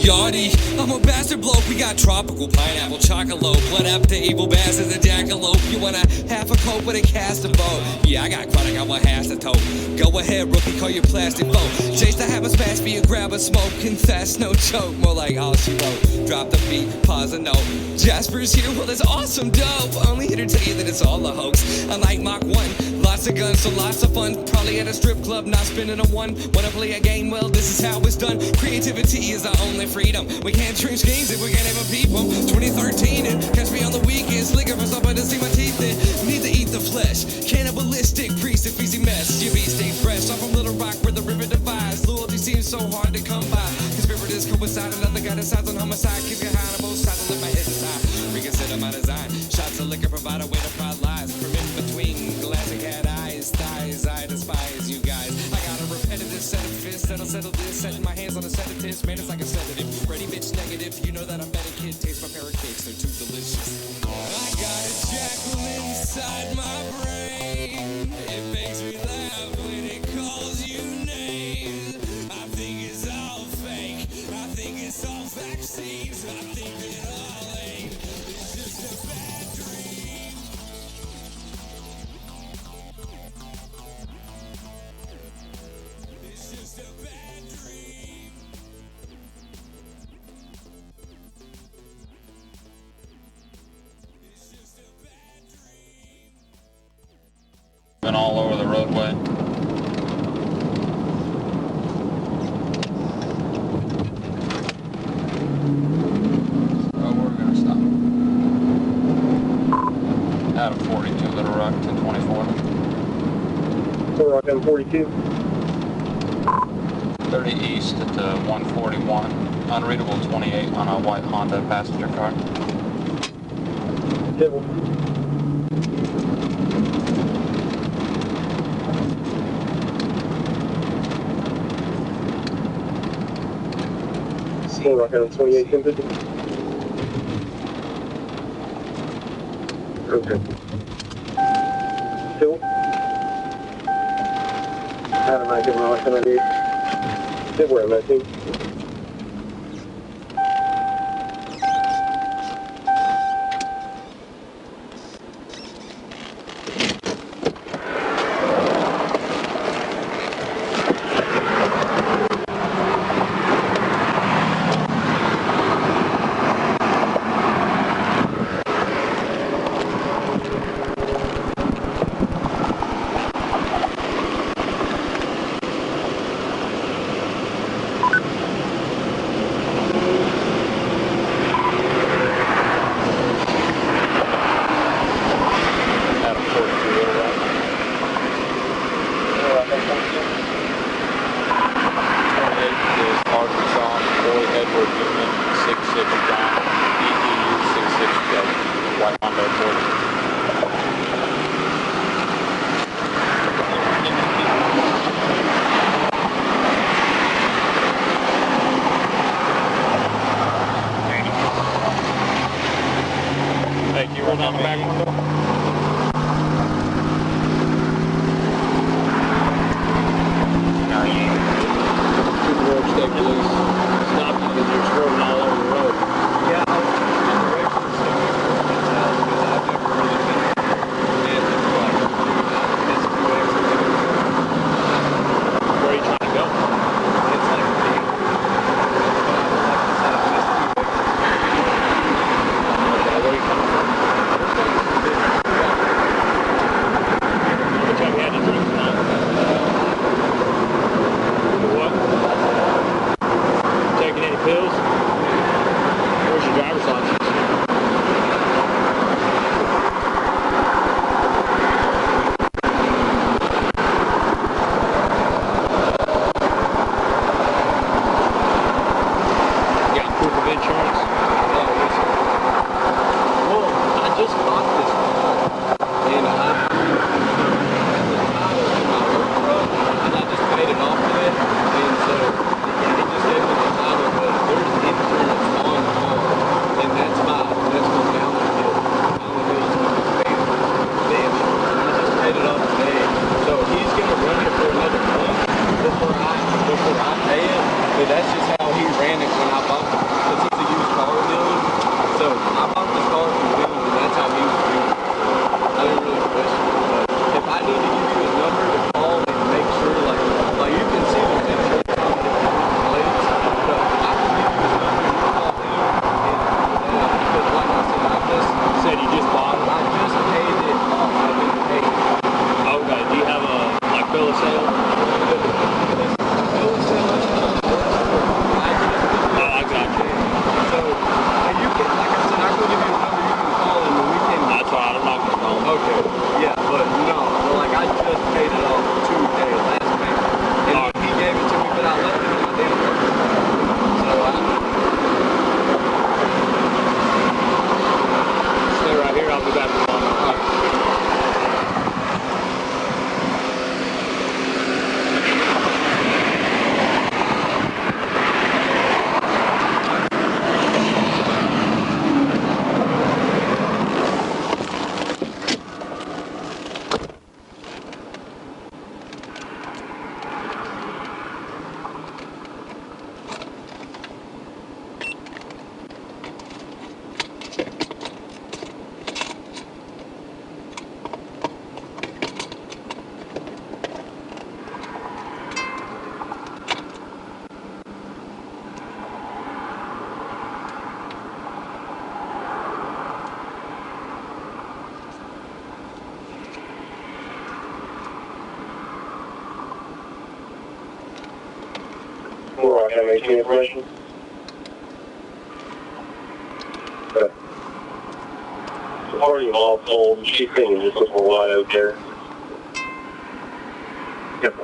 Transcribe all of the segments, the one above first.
Yachty. I'm a bastard bloke, we got tropical pineapple, chocolate, blood up to evil bastards, a jackalope. You want a half a coat with a cast of boat? Yeah, I got chronic, I want half the tote. Go ahead, rookie, call your plastic boat. Chase to have a smash for you, grab a smoke, confess, no joke. More like all she wrote. Drop the beat, pause a note. Jasper's here, well that's awesome, dope. Only here to tell you that it's all a hoax. Unlike Mach 1, lots of guns, so lots of fun. Probably at a strip club, not spending a one. Wanna play a game? Well, this is how it's done. Creativity is our only freedom. We can't dream schemes if we can't ever peep them. 2013 and catch me on the weekends. Looking for something to see my teeth in. Need to eat the flesh. Cannibalistic, priest of easy mess. Your beat stay fresh. I'm from Little Rock where the river divides. Loyalty seems so hard to come by. Conspirators coincide. Another guy decides on homicide. Keeps get high on both sides. I lift my head aside. Reconsider my design. Shots of liquor provide a way to find lies. From in between glass and cat eyes. Thighs, I despise you guys. I got a repetitive set of fists that'll settle this. Setting my hands on a sedative. Man, it's like a sedative. Ready, bitch, negative. You know that I'm better, kid. Taste my carrot cakes. They're too delicious. I got a jackal inside my brain. It makes me laugh when it calls you names. I think it's all fake. I think it's all vaccines. I think it all ain't. It's just a bad dream. It's just a bad dream. It's just a bad dream. Been all over the roadway. Oh, we're gonna stop. Out of 42, Little Rock, 1024. Little Rock on 42. 30 east at 141. Unreadable 28 on a white Honda passenger car. Civil. Little Rock on 28, 1050. Okay. Civil. Adam, I give my license ID. Civil, I'm 19. Thank you. Roll down the back window. Keep the road stay loose. Stop you because you're swerving all over the road. Yeah, and the directions so because I've never really been in this way. This way. Where are you trying to go? It's like the where are you coming from? Can I maintain information? Okay. The party involved told Chief King just look for a while out there. Yep.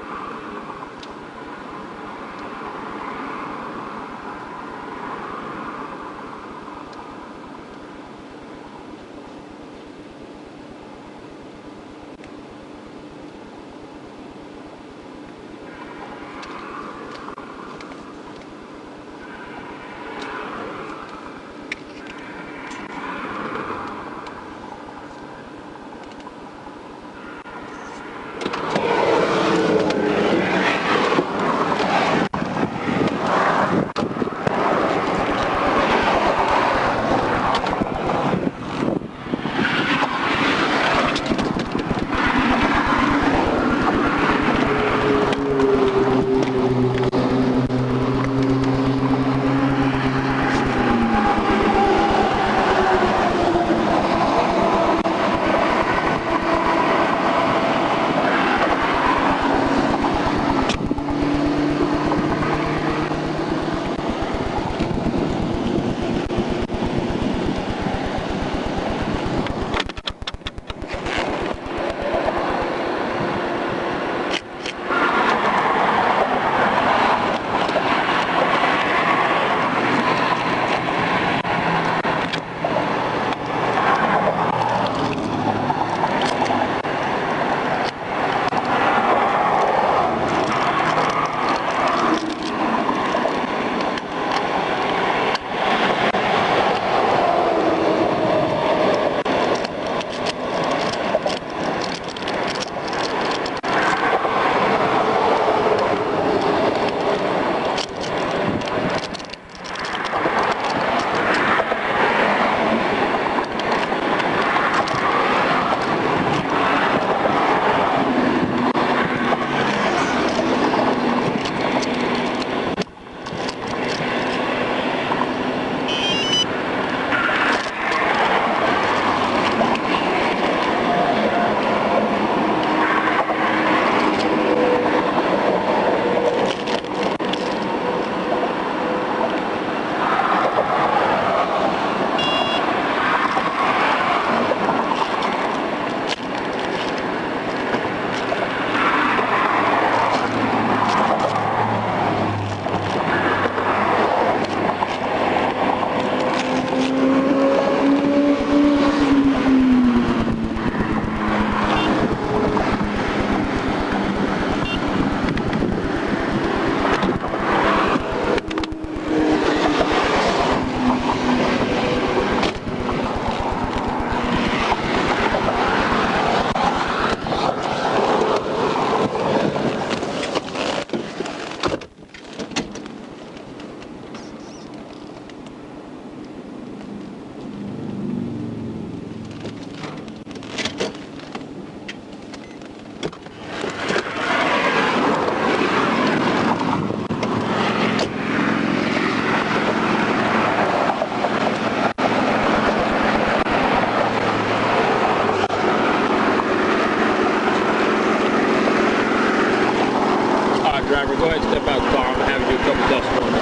Driver, go ahead and step out the car. I'm going to have you do a couple tests for me.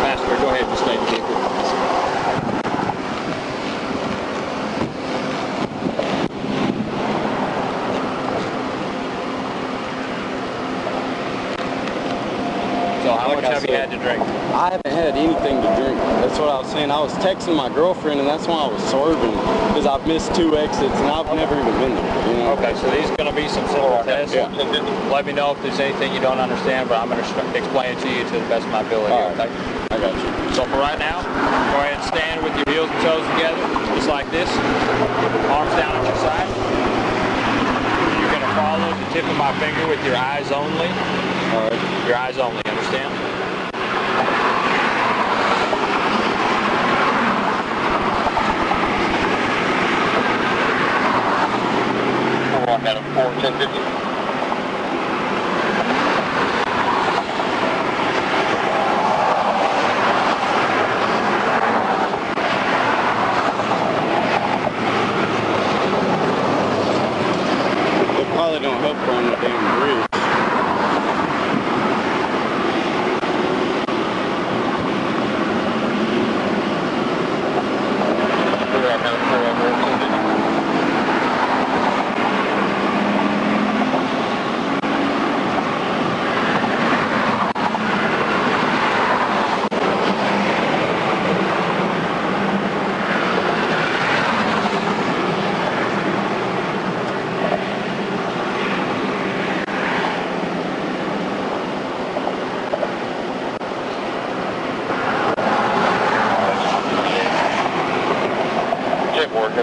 Passenger, go ahead and stay in the vehicle. So how much have you had to drink? I haven't had anything to drink. That's what I was saying. I was texting my girlfriend, and that's why I was swerving, because I've missed 2 exits, and I've never even been there. You know? Okay, so these are going to be some simple tests. Yeah. Let me know if there's anything you don't understand, but I'm going to explain it to you to the best of my ability. All right. Okay? I got you. So for right now, go ahead and stand with your heels and toes together, just like this. Arms down at your side. You're going to follow the tip of my finger with your eyes only. All right. Your eyes only, understand? At a 41050. It probably don't help on the damn bridge.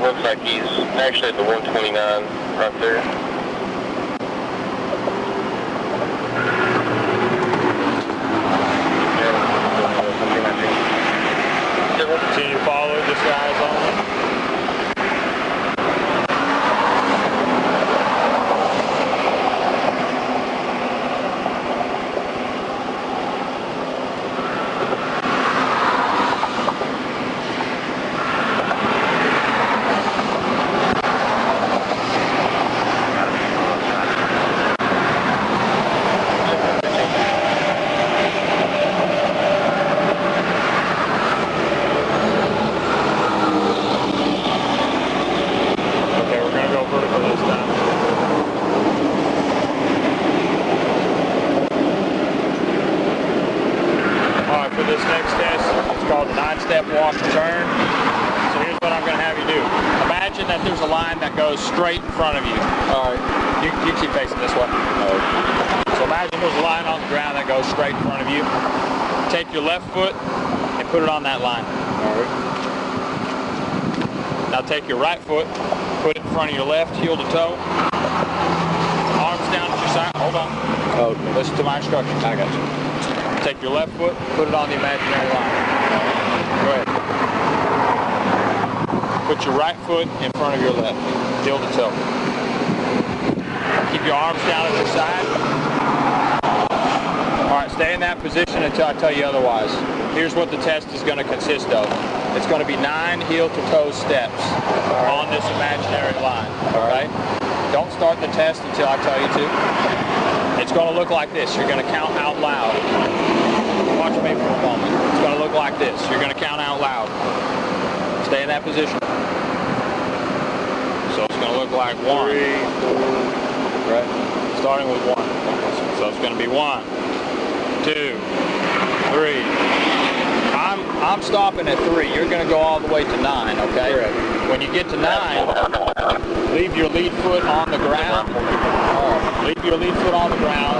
looks like he's actually at the 129 right there. Continue to follow, just eyes on. Straight in front of you. All right. You keep facing this way. So imagine there's a line on the ground that goes straight in front of you. Take your left foot and put it on that line. All right. Now take your right foot, put it in front of your left, heel to toe. Arms down at your side. Hold on. Okay. Listen to my instructions. I got you. Take your left foot, put it on the imaginary line. Go ahead. Put your right foot in front of your left, heel to toe. Keep your arms down at your side. All right, stay in that position until I tell you otherwise. Here's what the test is going to consist of. It's going to be 9 heel to toe steps on this imaginary line. All right? Don't start the test until I tell you to. It's going to look like this. You're going to count out loud. Watch me for a moment. It's going to look like this. You're going to count out loud. Stay in that position. So it's going to look like 1, 3, 4, right? Starting with 1. So it's going to be 1, 2, 3. I'm stopping at 3. You're going to go all the way to 9, okay? Correct. When you get to 9, leave your lead foot on the ground. Leave your lead foot on the ground.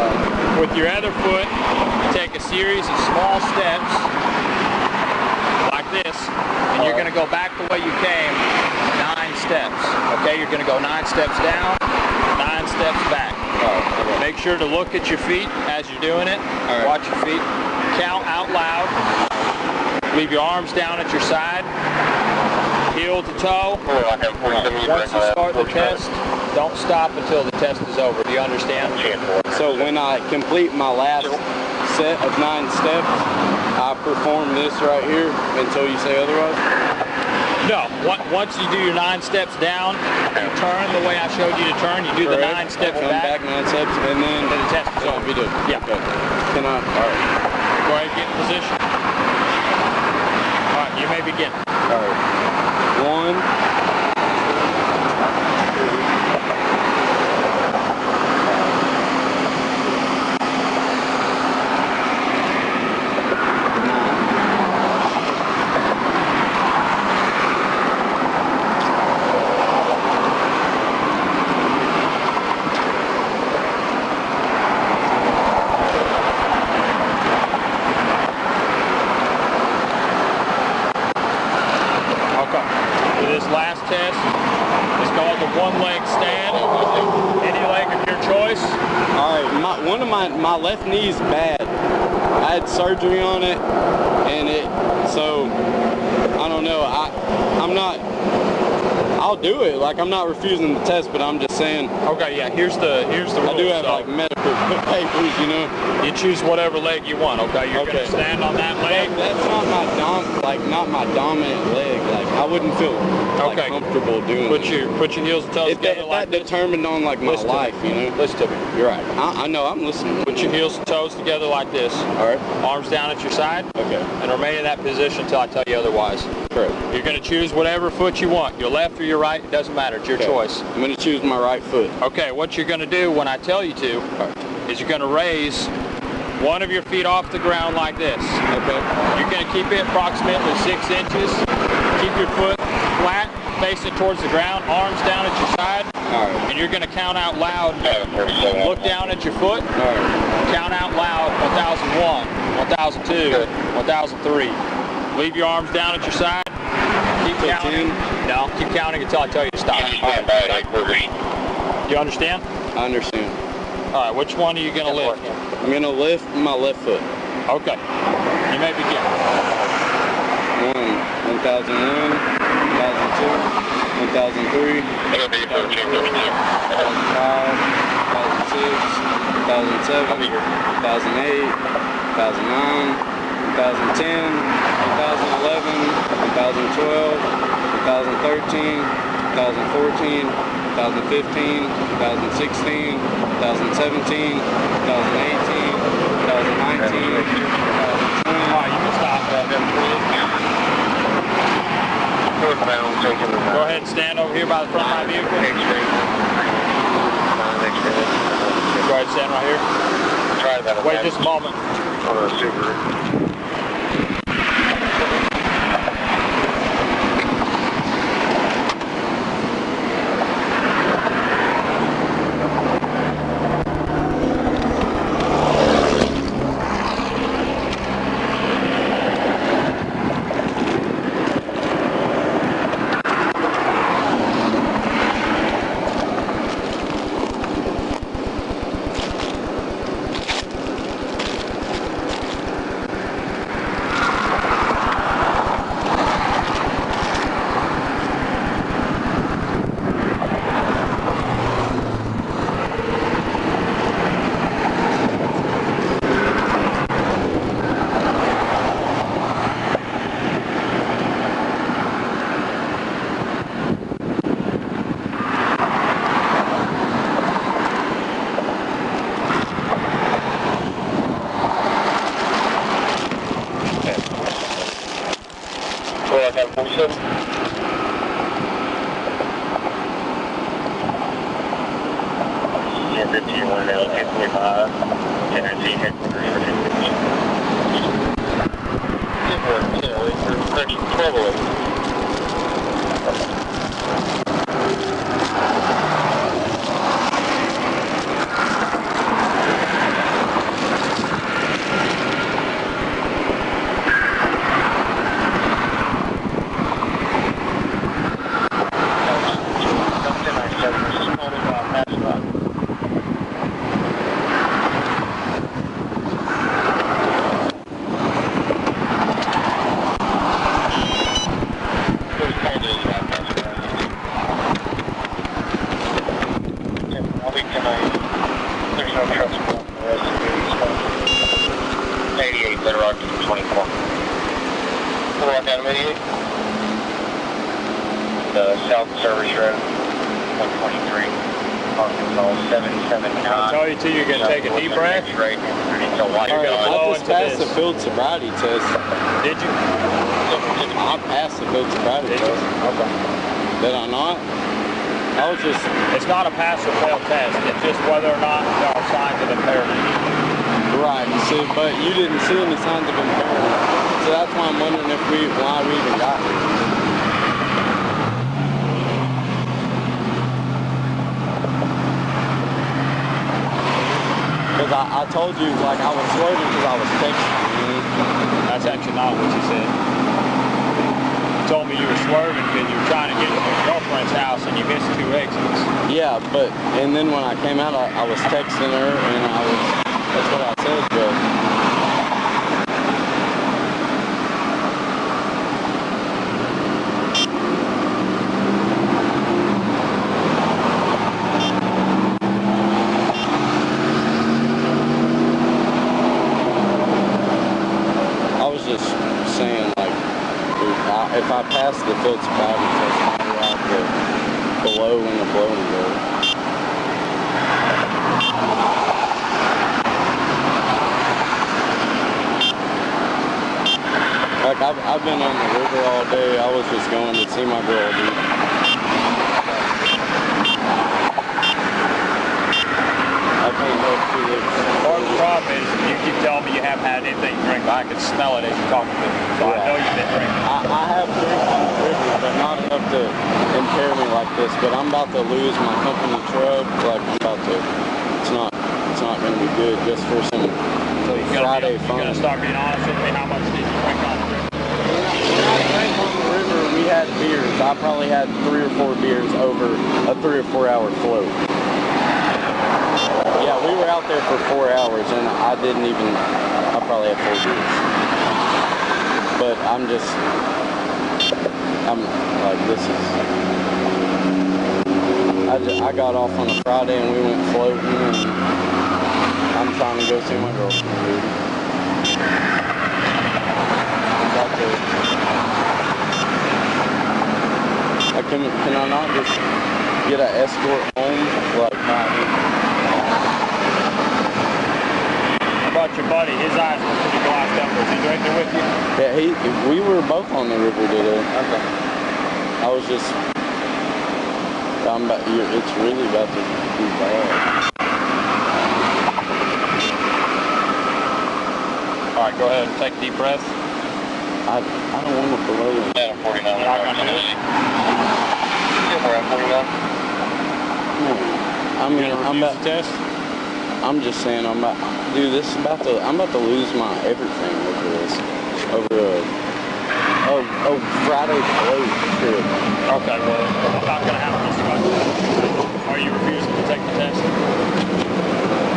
With your other foot, you take a series of small steps like this, and you're going to go back the way you came 9 steps. Okay, you're going to go 9 steps down, 9 steps back. Okay. Make sure to look at your feet as you're doing it. Right. Watch your feet. Count out loud. Leave your arms down at your side. Heel to toe. Once you start the test, don't stop until the test is over. Do you understand? So when I complete my last set of 9 steps, I perform this right here until you say otherwise? No. Once you do your 9 steps down, you turn the way I showed you to turn. You do the 9 steps Come back 9 steps, and then the test is over. Be done. Yeah. Okay. Can I? All right. Go ahead and get in position. All right, you may begin. All right. 1. My left knee is bad. I had surgery on it, and so I don't know. I'm not. I'll do it. Like, I'm not refusing the test, but I'm just saying. Okay, yeah. Here's the rule. I do have like medical papers, you know. You choose whatever leg you want. Okay, you're gonna stand on that leg. That's not my dominant leg. Like, I wouldn't feel comfortable doing. Put your heels and toes together like this. Determined on like my life, you know. Listen to me. You're right. I know. I'm listening. Put your heels and toes together like this. All right. Arms down at your side. Okay. And remain in that position until I tell you otherwise. Correct. You're going to choose whatever foot you want. Your left or your right, it doesn't matter. It's your choice. I'm going to choose my right foot. Okay, what you're going to do when I tell you to is you're going to raise one of your feet off the ground like this. Okay. You're going to keep it approximately 6 inches. Keep your foot flat, facing towards the ground, arms down at your side. All right. And you're going to count out loud. Look down at your foot. All right. Count out loud 1001, 1002, 1003. Leave your arms down at your side. Keep counting. No, keep counting until I tell you to stop. Do you understand? I understand. All right, which one are you going to lift? I'm going to lift my left foot. Okay. You may begin. 1001, 1002, 1003, 2005, 2006, 2007, 2008, 2009, 2010, 2011, 2012, 2013, 2014, 2015, 2016, 2017, 2018, 2019, 2020. All right, you can stop that. Go ahead and stand over here by the front of my vehicle. Go ahead and stand right here. Wait just a moment. On a Subaru. Sobriety test. Did you? I passed the field sobriety test. Okay. Did I not? I was just... It's not a pass or fail test. It's just whether or not there are signs of impairment. Right. So, but you didn't see any signs of impairment. So that's why I'm wondering if why we even got here. Because I told you, like, I was swerving because I was texting. That's actually not what you said. You told me you were swerving because you were trying to get to your girlfriend's house and you missed 2 exits. Yeah, but, and then when I came out, I was texting her and that's what I said, but. If I pass the field sobriety test, I'll have to blow in the blowing road. Like I've been on the river all day. I was just going to see my girl, dude. I can't help Felix. Part of the problem is you keep telling me you haven't had anything to drink, but I can smell it as you're talking to me. So yeah. I know you've been drinking. I have drinks on the river, but not enough to impair me like this. But I'm about to lose my company truck. Like I'm about to. It's not going to be good just for some Friday fun. You gotta start being honest with me. How much did you drink on the river? When I drank on the river, we had beer. I probably had 3 or 4 beers over a 3 or 4 hour float. Yeah, we were out there for 4 hours and I probably had 4 beers. But I'm like, I got off on a Friday and we went floating and I'm trying to go see my girlfriend, dude. Can I not just get an escort home? Like, How about your buddy? His eyes were pretty glassed up. Was he right there with you? Yeah, we were both on the river today. Okay. I was just, it's really about to be bad. All right, go ahead and take a deep breath. I don't want to blow it. Yeah, 49. You're not gonna do it? Yeah, we're at 49. I mean, Refuse the test? I'm just saying, I'm about to lose my everything over this. Friday float trip. Okay, well, I'm not gonna have this discussion. Are you refusing to take the test?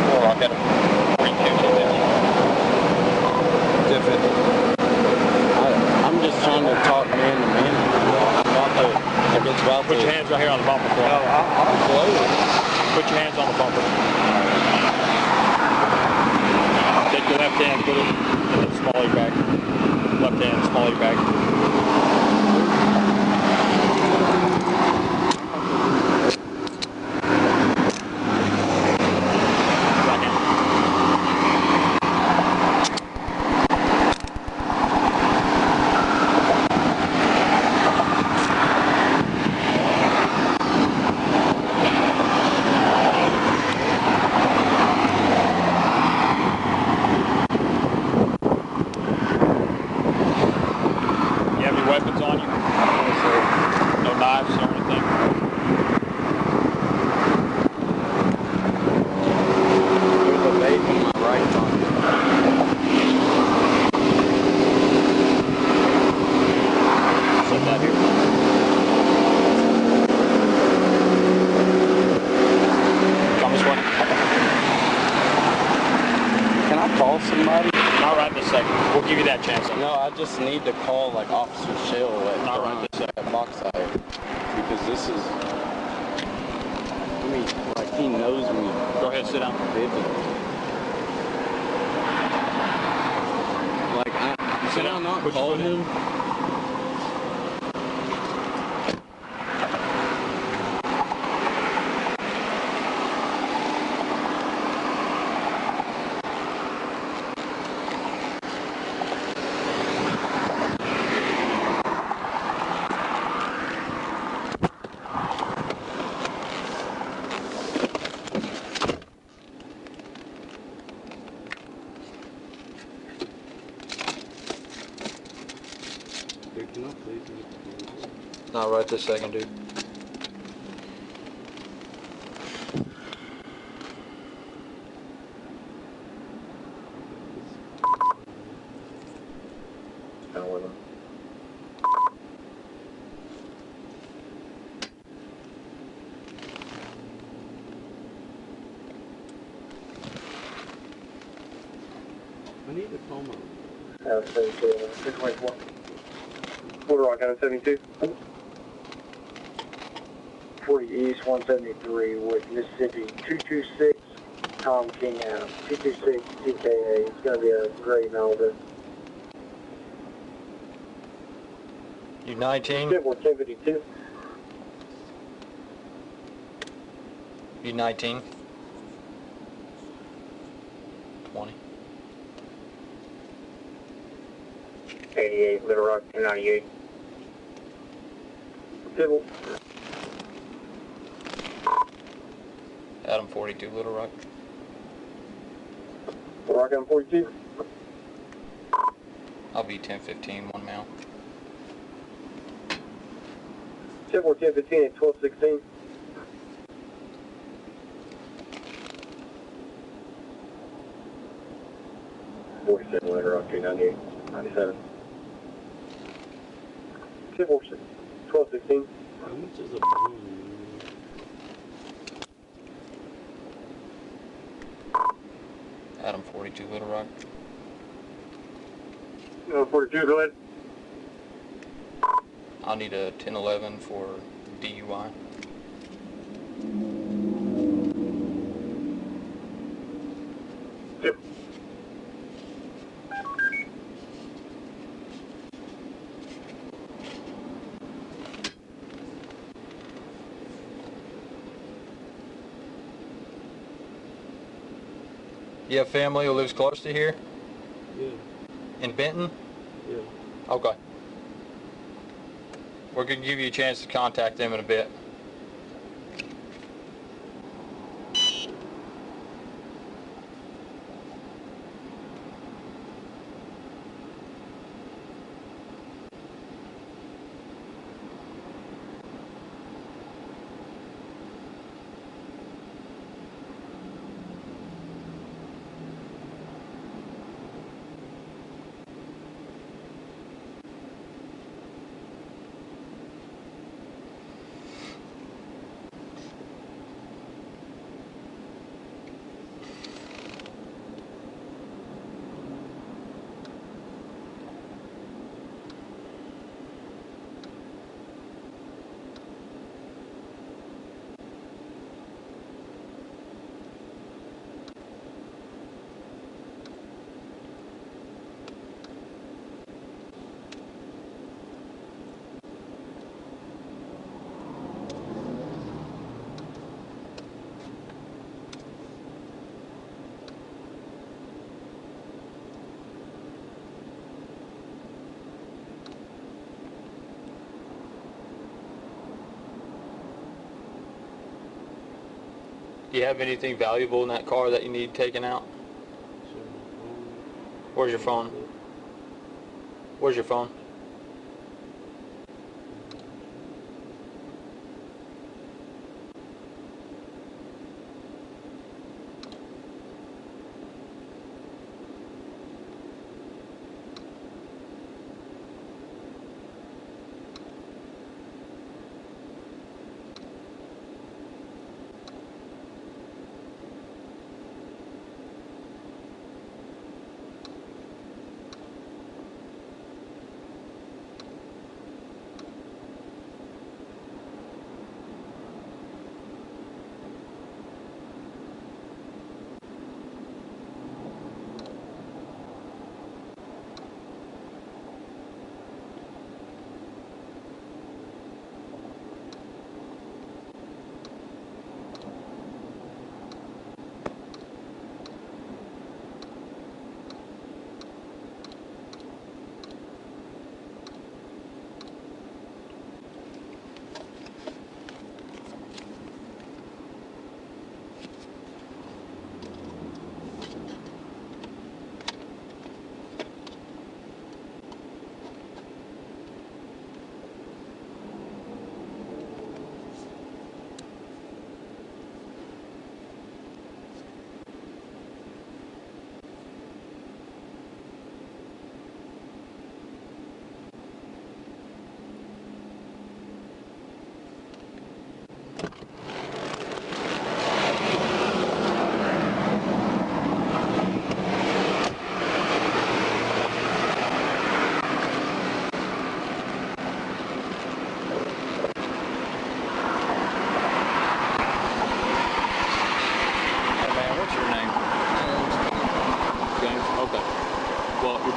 Well, I'll get him 42 today. I'm just trying to talk man to man. Put your hands right here on the bumper for me. No, I'm floating. Put your hands on the bumper. Take your left hand, put it in the small of your back. Left hand, small of your back. Weapons on you? No knives or anything? There's a vape in my right pocket. Set that here. Come this way. Can I call somebody? Not right this second. We'll give you that chance. No, I just need to call like Officer Shell Not right this at Boxside because this is. I mean, like he knows me. Go ahead, sit down. Vividly. Like can I not call him? Not right this second, dude. I need to call my. 624. Roark out of 72. 40 East 173 with Mississippi 226 Tom King Adam. 226 TKA. It's going to be a great Malibu. You 19? Civil 1052. You 19? 20. 88 Little Rock 298. Civil. Adam 42, Little Rock. Little Rock on 42. I'll be 1015, 1 mile. Civil 1015 at 1216. Little Rock 298. 97. Civil 1216. How much is a bone? Adam 42, Little Rock. 42, go ahead. I'll need a 1011 for DUI. Yep. You have family who lives close to here? Yeah. In Benton? Yeah. Okay. We're going to give you a chance to contact them in a bit. Do you have anything valuable in that car that you need taken out? Where's your phone? Where's your phone?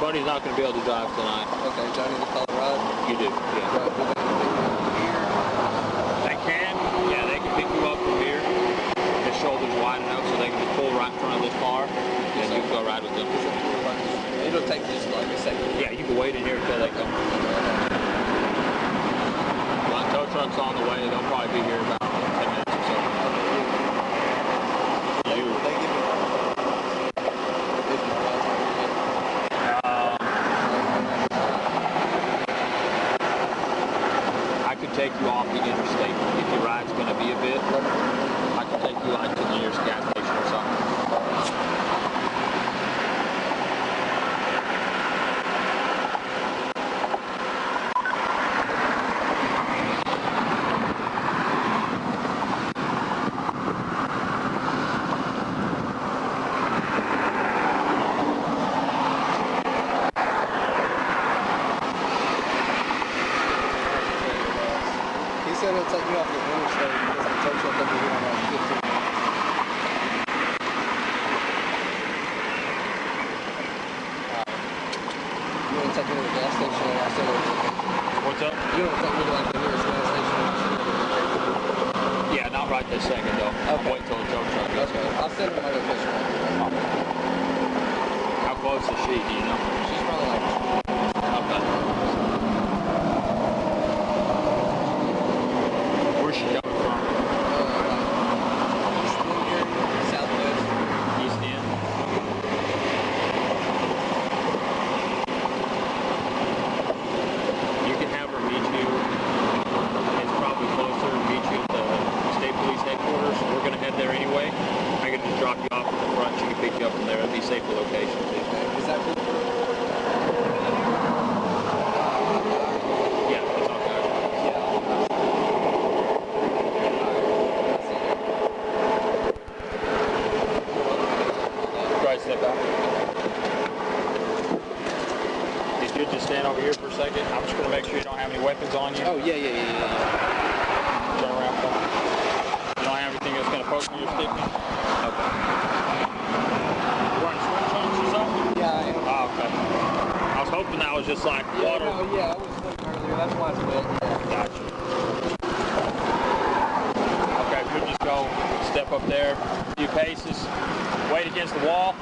Buddy's not going to be able to drive tonight. Okay, do I need to call a ride? You do, yeah. Right, do they pick me up from here? They can, yeah, they can pick you up from here. His shoulder's wide enough so they can just pull right in front of this car, and you can go ride with them. It'll take just like a second. Yeah, you can wait in here until they come. Well, tow truck's on the way. They'll probably be here about 10 minutes or so. They give me I could take you off the interstate if your ride's going to be a bit. I could take you like to the nearest gas station or something. said it'll take me off the interstate because the tow truck over here on like 15. You want to take me to the gas station and I'll send it? What's up? You want to take me to like the nearest gas station and I'll send it? Yeah, not right this second though. Okay. Wait till the tow truck gets Okay, I'll send her my location. How close is she? Do you know? She's probably like, Okay. Where's she coming from? East End area, Southwest. East End. You can have her meet you. It's probably closer to meet you at the state police headquarters. We're gonna head there anyway. I can just drop you off at the front. She can pick you up from there. It'd be safer location too. Is that cool? Yeah, it's okay. Try to step out. If you just stand over here for a second, I'm just gonna make sure you don't have any weapons on you. Oh, yeah. Turn around for me. You don't have anything that's gonna poke you or stick you? Okay. You wearing swim trunks or something? Yeah, I am. Oh, okay. I was hoping that was just like water. I was looking earlier. That's why it's wet. Gotcha. Okay, if you just go step up there a few paces, wait against the wall, a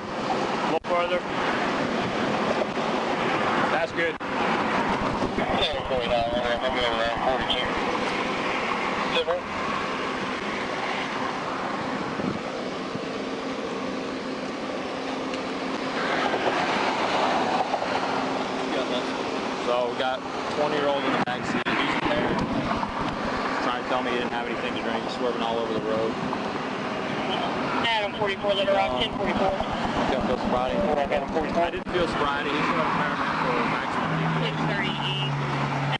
little further. That's good. So we got 20-year-old in the back seat. He's impaired. Trying to tell me he didn't have anything to drink. He's swerving all over the road. Adam 44, Little Rock, 1044. Don't feel sobriety. Adam 44. I didn't feel sobriety. He's going to paramount for maximum DWI. 630E,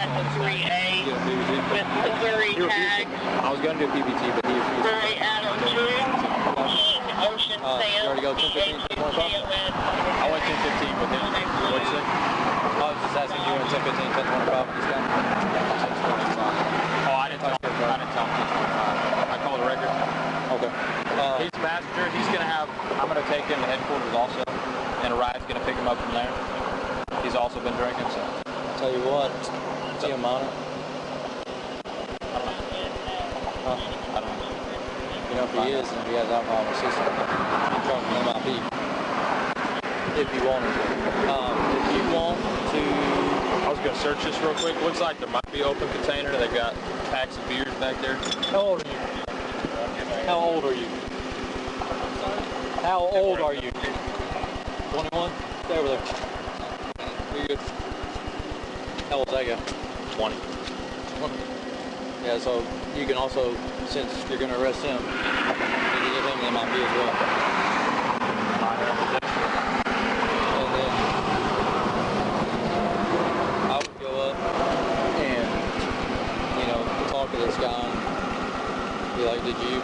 that's a 3A, with Missouri tag. I was going to do PBT, but he refused. Missouri Adam 2, King Ocean You Sail, already go 10:15, 10:25? I went 10:15 with him. What'd you say? I was just asking you went 10:15, 10:25 with this guy. 10:25. Oh, I didn't tell him 10:25. I called a record. Okay. He's a passenger. He's gonna have. I'm gonna take him to headquarters also, and a ride's gonna pick him up from there. He's also been drinking, so. Tell you what, is he a minor? I don't know. You know, if he is, and if he has alcohol in his system, you charge him MIP. If you wanted to. If you want to... I was gonna search this real quick. Looks like there might be an open container. They've got packs of beers back there. How old are you? How old are you? How old are you? 21? Stay over there. You good? How old's that guy? 20. 20. Yeah, so you can also, since you're going to arrest him, you can give him an MIP as well. And then I would go up and, you know, talk to this guy and be like, did you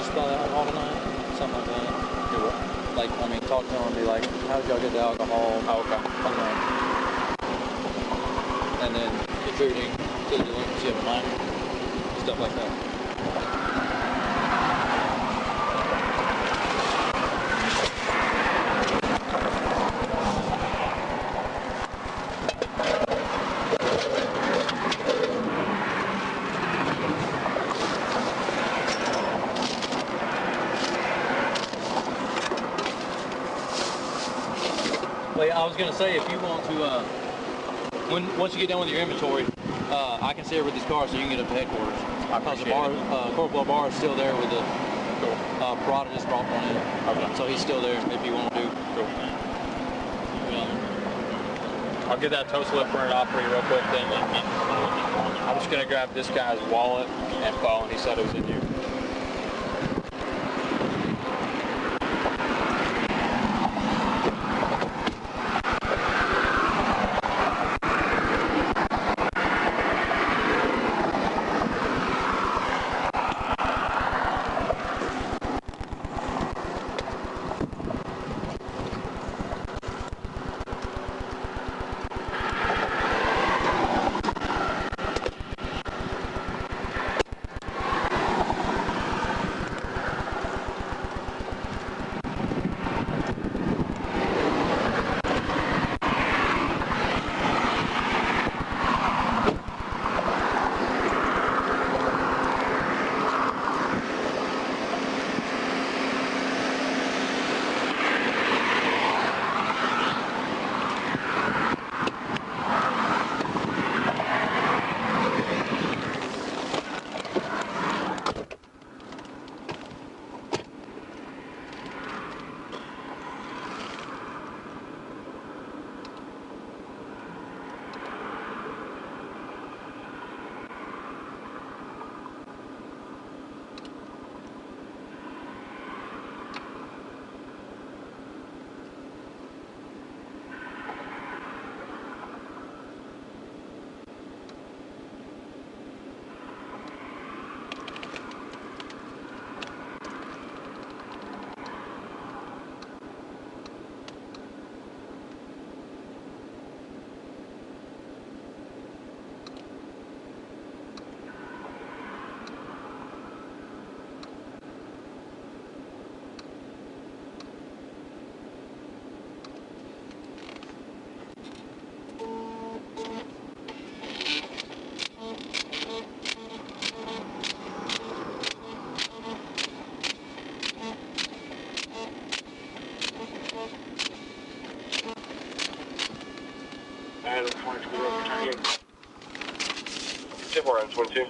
supply the alcohol tonight? Something like that. Do what? Like, I mean, talk to him and be like, how did y'all get the alcohol? Oh, okay. And then contributing to the delinquency of a minor, stuff like that. Well, I was going to say, if you want to, once you get done with your inventory, I can stay with this car so you can get up to headquarters. Because the bar, Corporal Ibarra is still there with the Parada just brought one in. Okay. So he's still there if you want to do. Cool. I'll get that tow slip printed off for you real quick then. I'm just gonna grab this guy's wallet and phone. He said it was in here. Adam 22, return 10-4, Adam 22.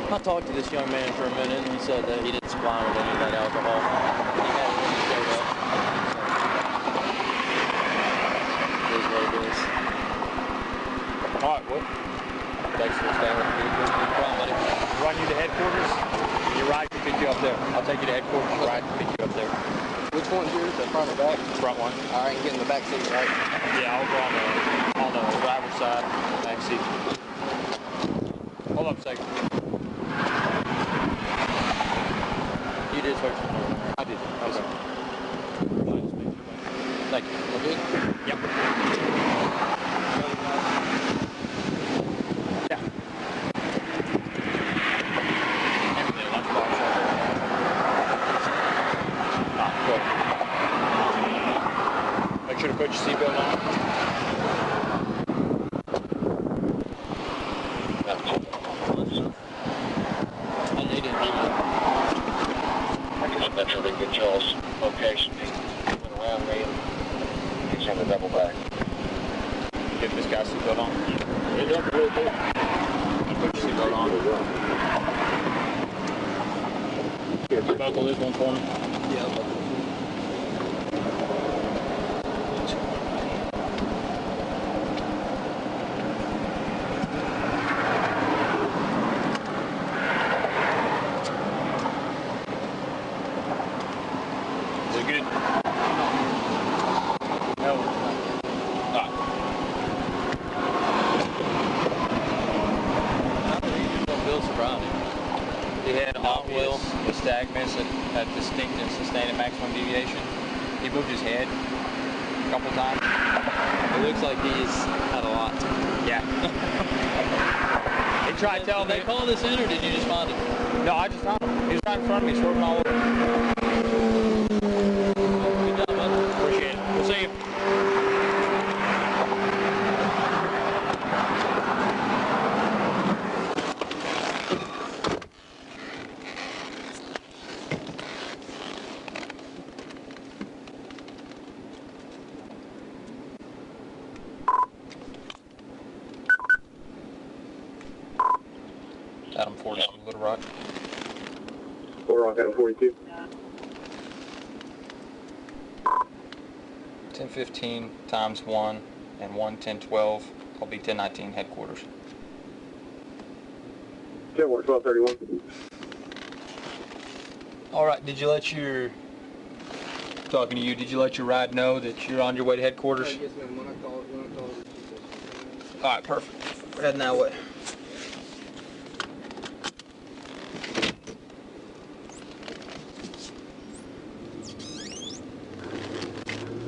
I talked to this young man for a minute, and he said that he didn't supply him with any of that alcohol. He had it when he showed up. So, it is what it is. All right, well, thanks for staying with me. No problem, buddy. Run you to headquarters. Your right to pick you up there. I'll take you to headquarters. Your right to pick you up there. Which one's yours? The front or back? Front one. All right, get in the back seat, right? Yeah, I'll go on the driver's side, back seat. Hold up a second. You did switch. I did. Okay. Thank you. We're good? Yep. Yeah. Empty the lunchbox right there. Ah, good. Make sure to put your seatbelt on. I need it. Metro to get y'all's location. Went around me and he's on the double back. Get this guy's seatbelt on. He's up real good. Put your seatbelt on. Buckle this one for me. Yeah, but Is it good? No. Alright. Bill sobriety. He had obvious nystagmus at distinct and sustained at maximum deviation. He moved his head a couple times. It looks like he's had a lot. Yeah. He tried telling Did me. they call this in, or did you just find it? No, I just found him. He was right in front of me, swerving all over. Good job, bud. Appreciate it. We'll see you. Adam 42, Little Rock. Little Rock, Adam 42. 1015 times 1 and 1 1012. I'll be 1019 headquarters. 10-4, 1231. All right, did you let your, talking to you, did you let your ride know that you're on your way to headquarters? Yes, ma'am. When I call it, All right, perfect. We're heading that way.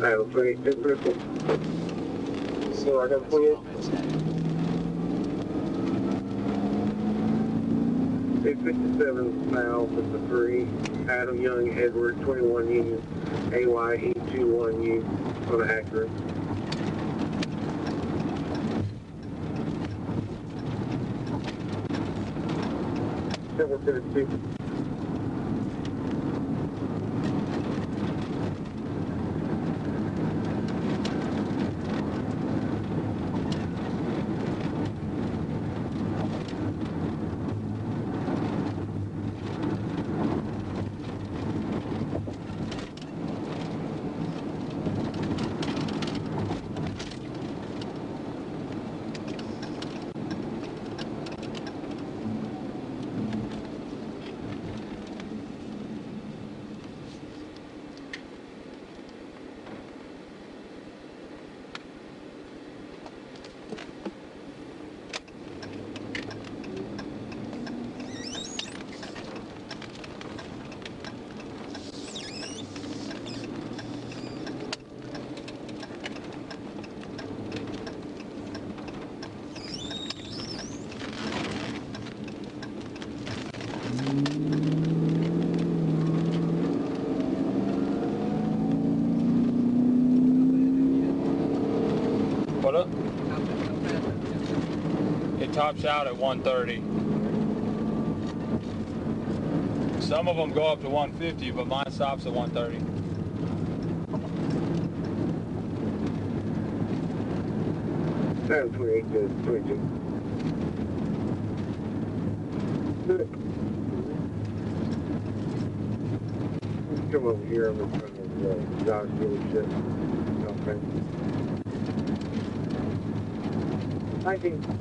Adam 28, 10 critical. Little Rock, Adam 28. 257 south of the 3. Adam Young, Edward, 21 Union, AYE21U on the Acura. Edward 52. What up? It tops out at 130. Some of them go up to 150, but mine stops at 130. 28 to 22. Come over here, I'm in front of the Dodge dealership. Okay. 19.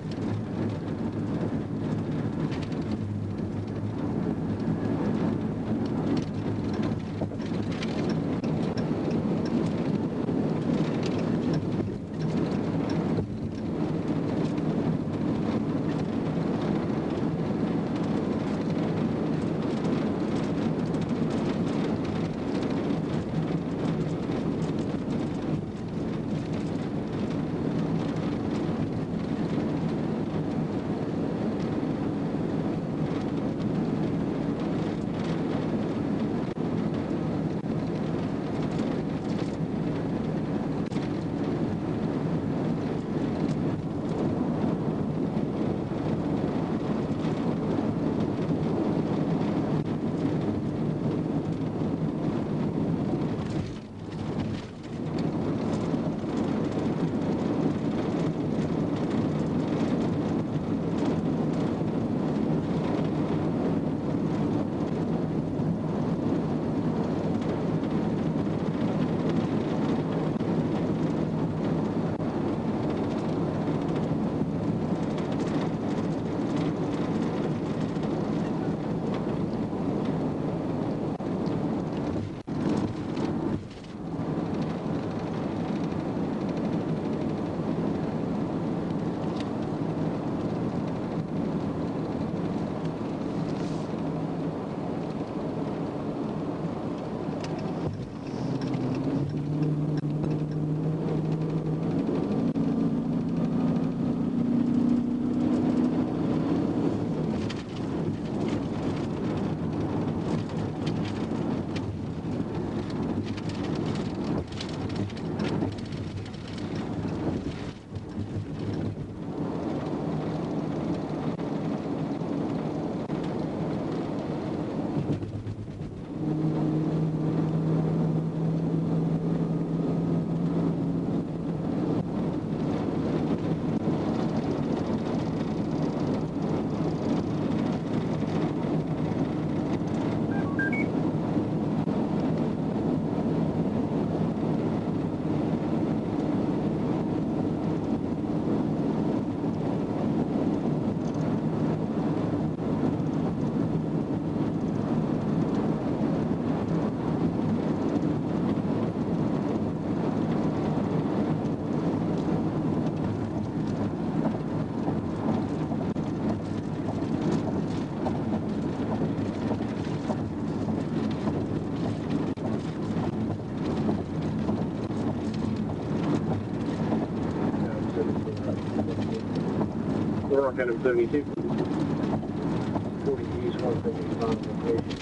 Roark item 72. 40 East 175 location.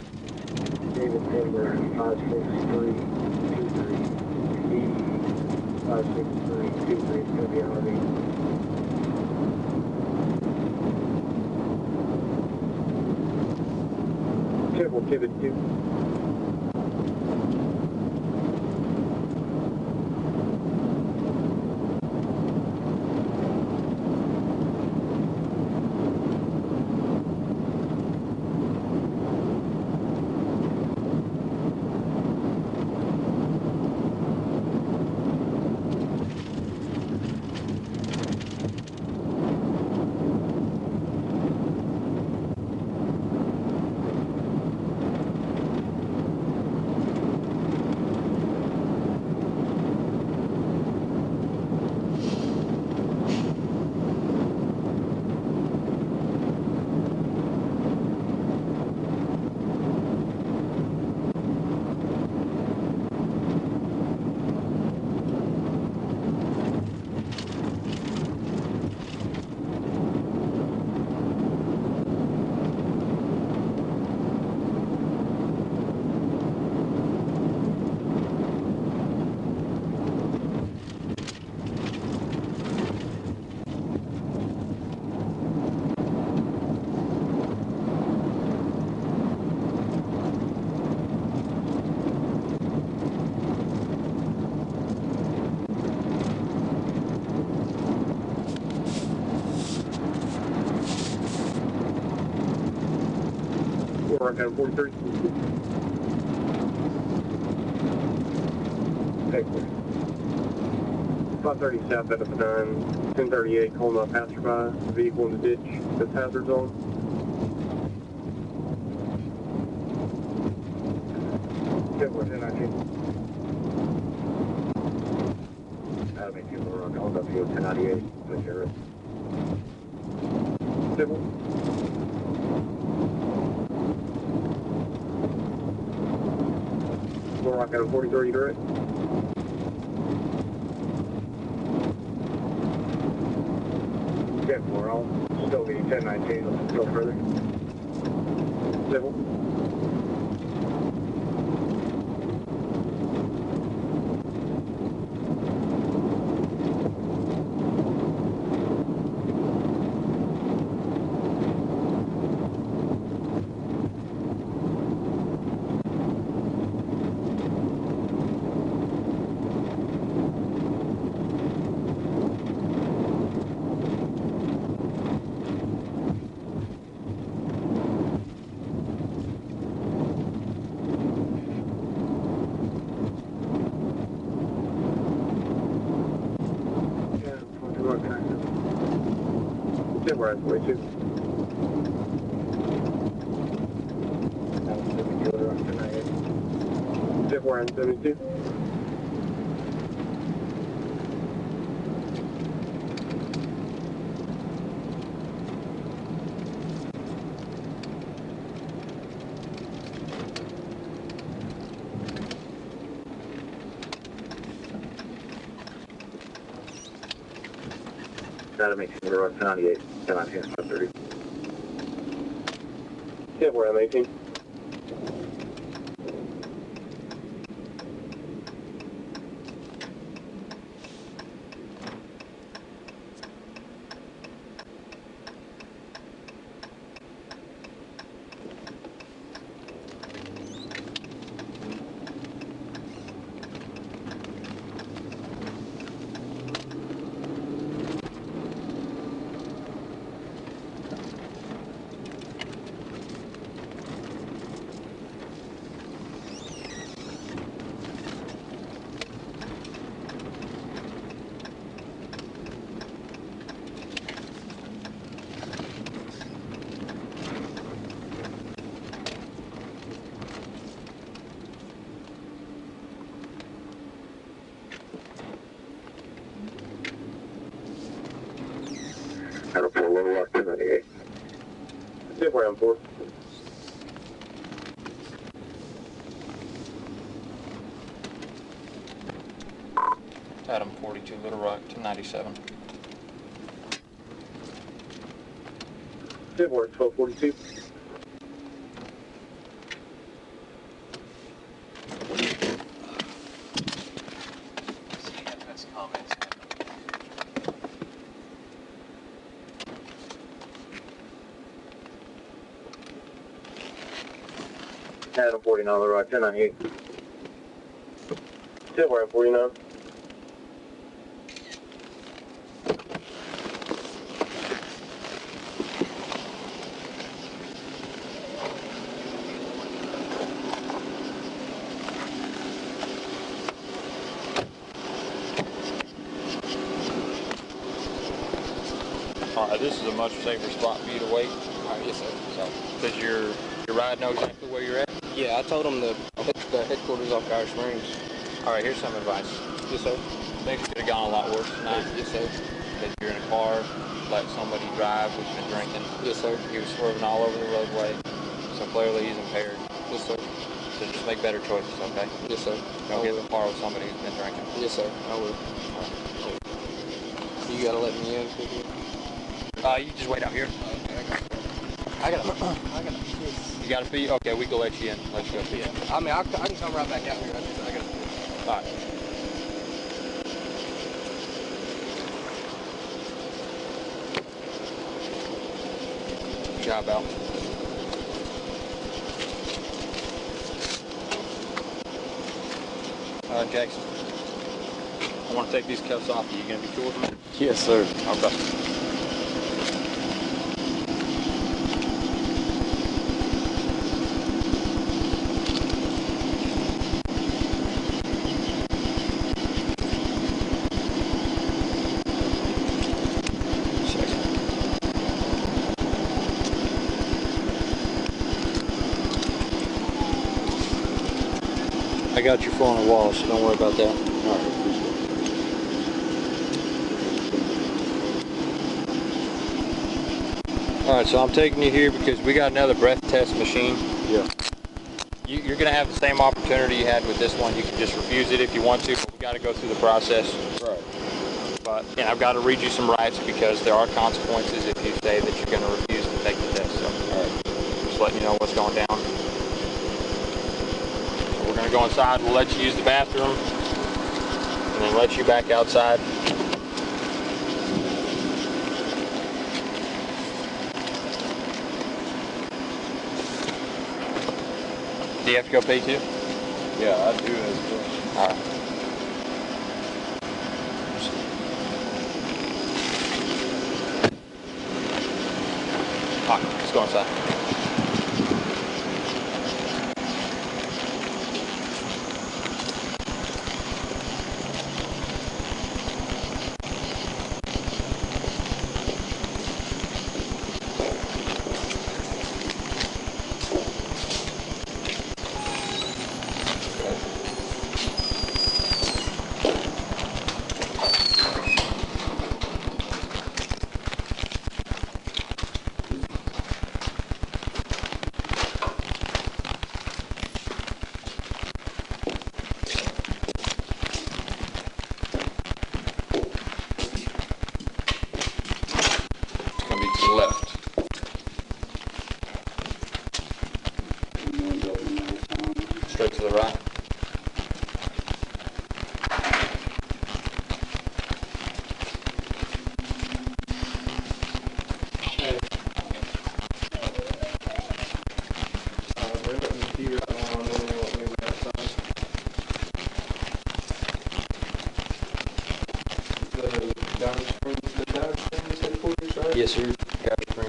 David Timber 56323. D 56323 is going to be RV. Triple pivot 2. Roark out of 43. Take 530 south out of 9, 1038, calling up passerby, vehicle in the ditch, that's hazard zone. Good one, 1019. That'll make you Roark, hold up field 1098, take care of it. Civil. Roark out of 43 direct. We're all still the 1019, let's go further. Civil. We're at 42. We're at 72. That'll make you Roark 98. 1019, 530. Yeah, we're at 18. Out of 4, Little Rock 1098. Sit where I'm 4. Adam 42, Little Rock 1097. Sit where 1242. Adam 49, Little Rock 1098. Sit where I'm 49. Alright, this is a much safer spot for you to wait. Alright, yes, sir. So, Because your ride knows exactly where you're at. yeah, I told them the headquarters off Irish Springs. Alright, here's some advice. Yes, sir. Things could have gone a lot worse tonight. Yes, sir. If you're in a car, let somebody drive who's been drinking. Yes, sir. He was swerving all over the roadway, so clearly he's impaired. Yes, sir. So just make better choices, okay? Yes, sir. Don't get in the car with somebody who's been drinking. Yes, sir. I will. You gotta let me in. You just wait out here. I gotta. You gotta pee? Okay, we can let you in. Let you go pee. Yeah. I mean, I can come right back out here. I gotta. Alright. Good job, Al. Jackson, I want to take these cuffs off. Are you going to be cool with me? Yes, sir. Okay. got your phone on the wall, so don't worry about that. Alright, so I'm taking you here because we got another breath test machine. Yeah. You're going to have the same opportunity you had with this one. You can just refuse it if you want to, but we got to go through the process. Right. But, and I've got to read you some rights because there are consequences if you say that you're going to refuse to take the test. So, Alright. just letting you know what's going down. So we're going to go inside. We'll let you use the bathroom and then let you back outside. Do you have to go pee too? Yeah, I do as well. Alright. Alright, let's go inside. Straight to the right. Yes, sir. Garbage room.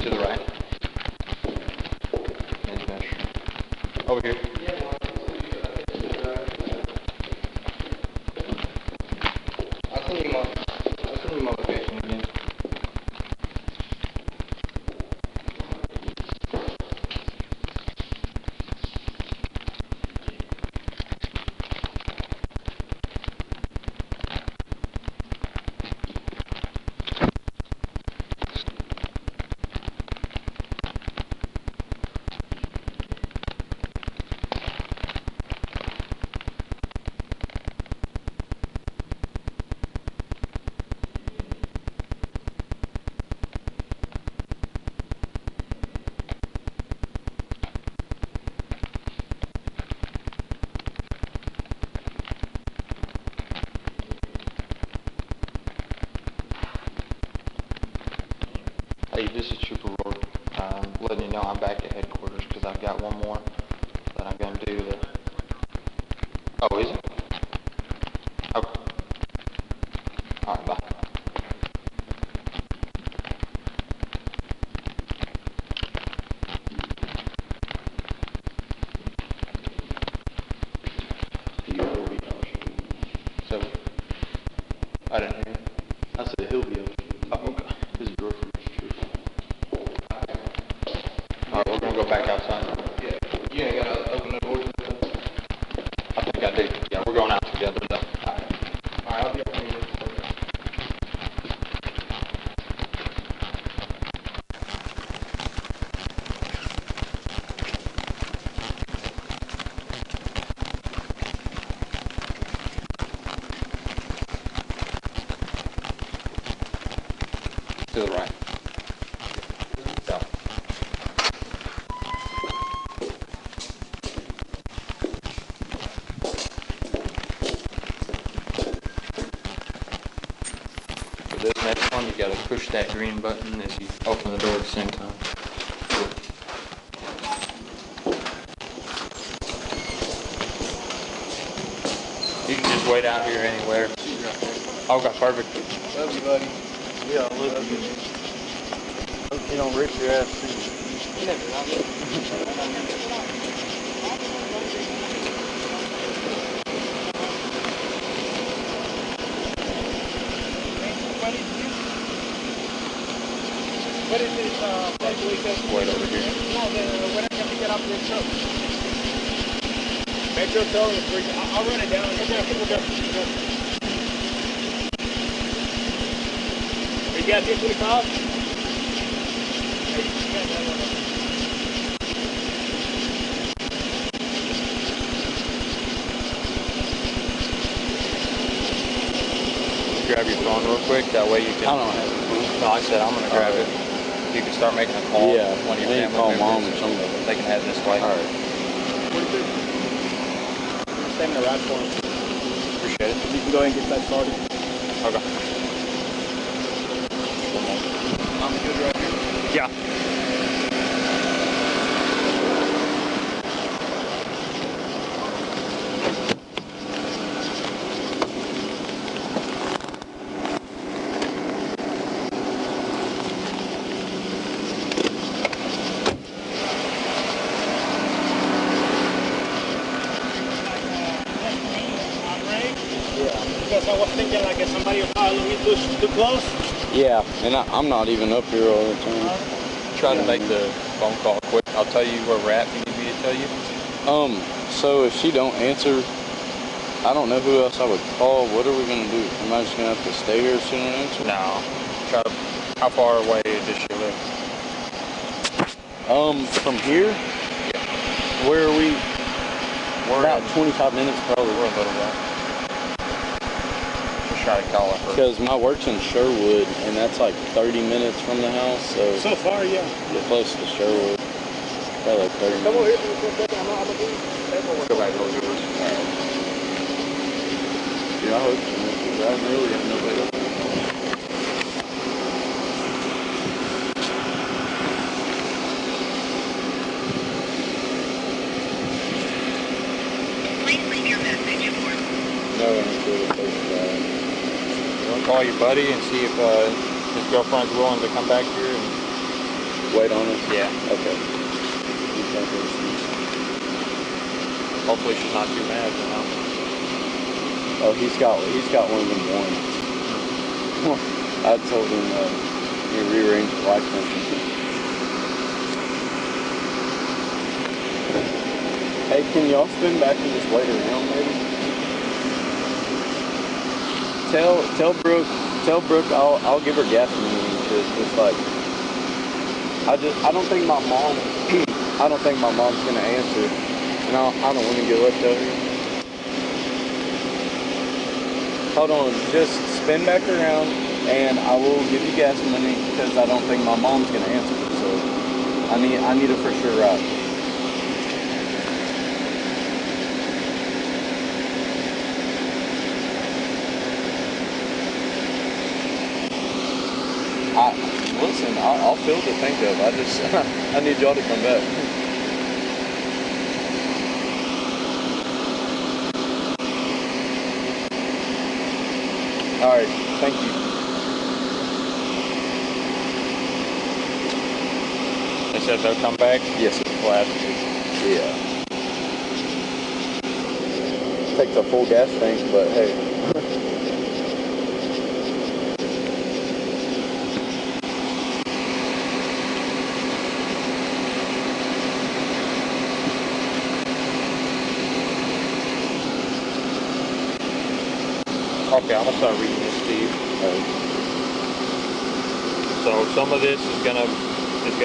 To the right. And finish. Over here. I'll send you my location again. Hey, this is Trooper Roark. Letting you know I'm back at headquarters because I've got one more that I'm going to do. Oh, is it? Okay. Alright, bye. So, I didn't hear you. I said he'll be okay. Oh, okay. His girlfriend. Alright, we're going to go back outside. Yeah. You ain't gotta open the doors. I think I do. Yeah, we're going out together though. Alright, I'll be up on you. To the right. Yeah. For this next one, you gotta push that green button as you open the door at the same time. You can just wait out here anywhere. Okay, perfect. Love you, buddy. Yeah, I love you. Hope you don't rip your ass too. What is this, Wait over here. no, whenever you get up this truck. Metro towing is free. I'll run it down. Okay. You got 1025? Hey, you got that one. Grab your phone real quick, that way you can. I don't have it. No, I said I'm gonna grab it. You can start making a call. Yeah, One of your then family call members. mom or somebody. They can head this way. All right. Same in the ride for him. Appreciate it. You can go ahead and get that started. Okay. I'm good right here. Yeah. Because I was thinking like if somebody will probably let me push too close. Yeah, and I'm not even up here all the time. Try to make the phone call quick. I'll tell you where we're at if you need me to tell you. So if she don't answer, I don't know who else I would call. What are we gonna do? Am I just gonna have to stay here if she don't answer? No. Try to. How far away does she live? From here? Yeah. Where are we? We're About 25 minutes probably. We're a little bit. Just try to call her. Because my work's in Sherwood, and that's like 30 minutes from the house, so So far, yeah. we're close to Sherwood. Probably like 30 Come over minutes. here for a second. I'm gonna do paperwork. Go back over yours. Yeah, I hope so. Because I really have nobody else. Please leave your message for No one is really close to that. You want to call your buddy and see if his girlfriend's willing to come back here and Wait on us? yeah. Okay. Hopefully she's not too mad, you know. Oh, he's got one of them ones. I told him he rearranged the light function. Hey, can y'all spin back and just wait around maybe? Tell Brooke I'll give her gas money because it's like I don't think my mom's gonna answer, and I don't want to get left out here. Hold on, just spin back around, and I will give you gas money because I don't think my mom's gonna answer. So I need a for sure ride. Listen, I'll feel to think of. I just I need y'all to come back. All right, thank you. They said they'll come back? Yes, sir. Glad. Yeah. Takes a full gas tank, but hey. Okay, I'm gonna start reading this, Steve. So some of this is gonna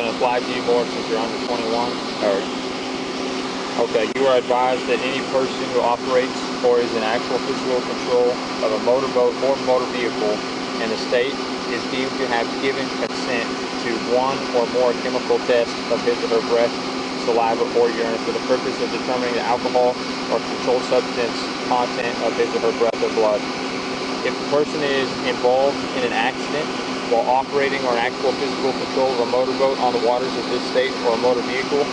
apply to you more since you're under 21. Alright. Okay, you are advised that any person who operates or is in actual physical control of a motorboat or motor vehicle in the state is deemed to have given consent to one or more chemical tests of his or her breath, saliva, or urine for the purpose of determining the alcohol or controlled substance content of his or her breath or blood. If the person is involved in an accident while operating or in actual physical control of a motorboat on the waters of this state or a motor vehicle,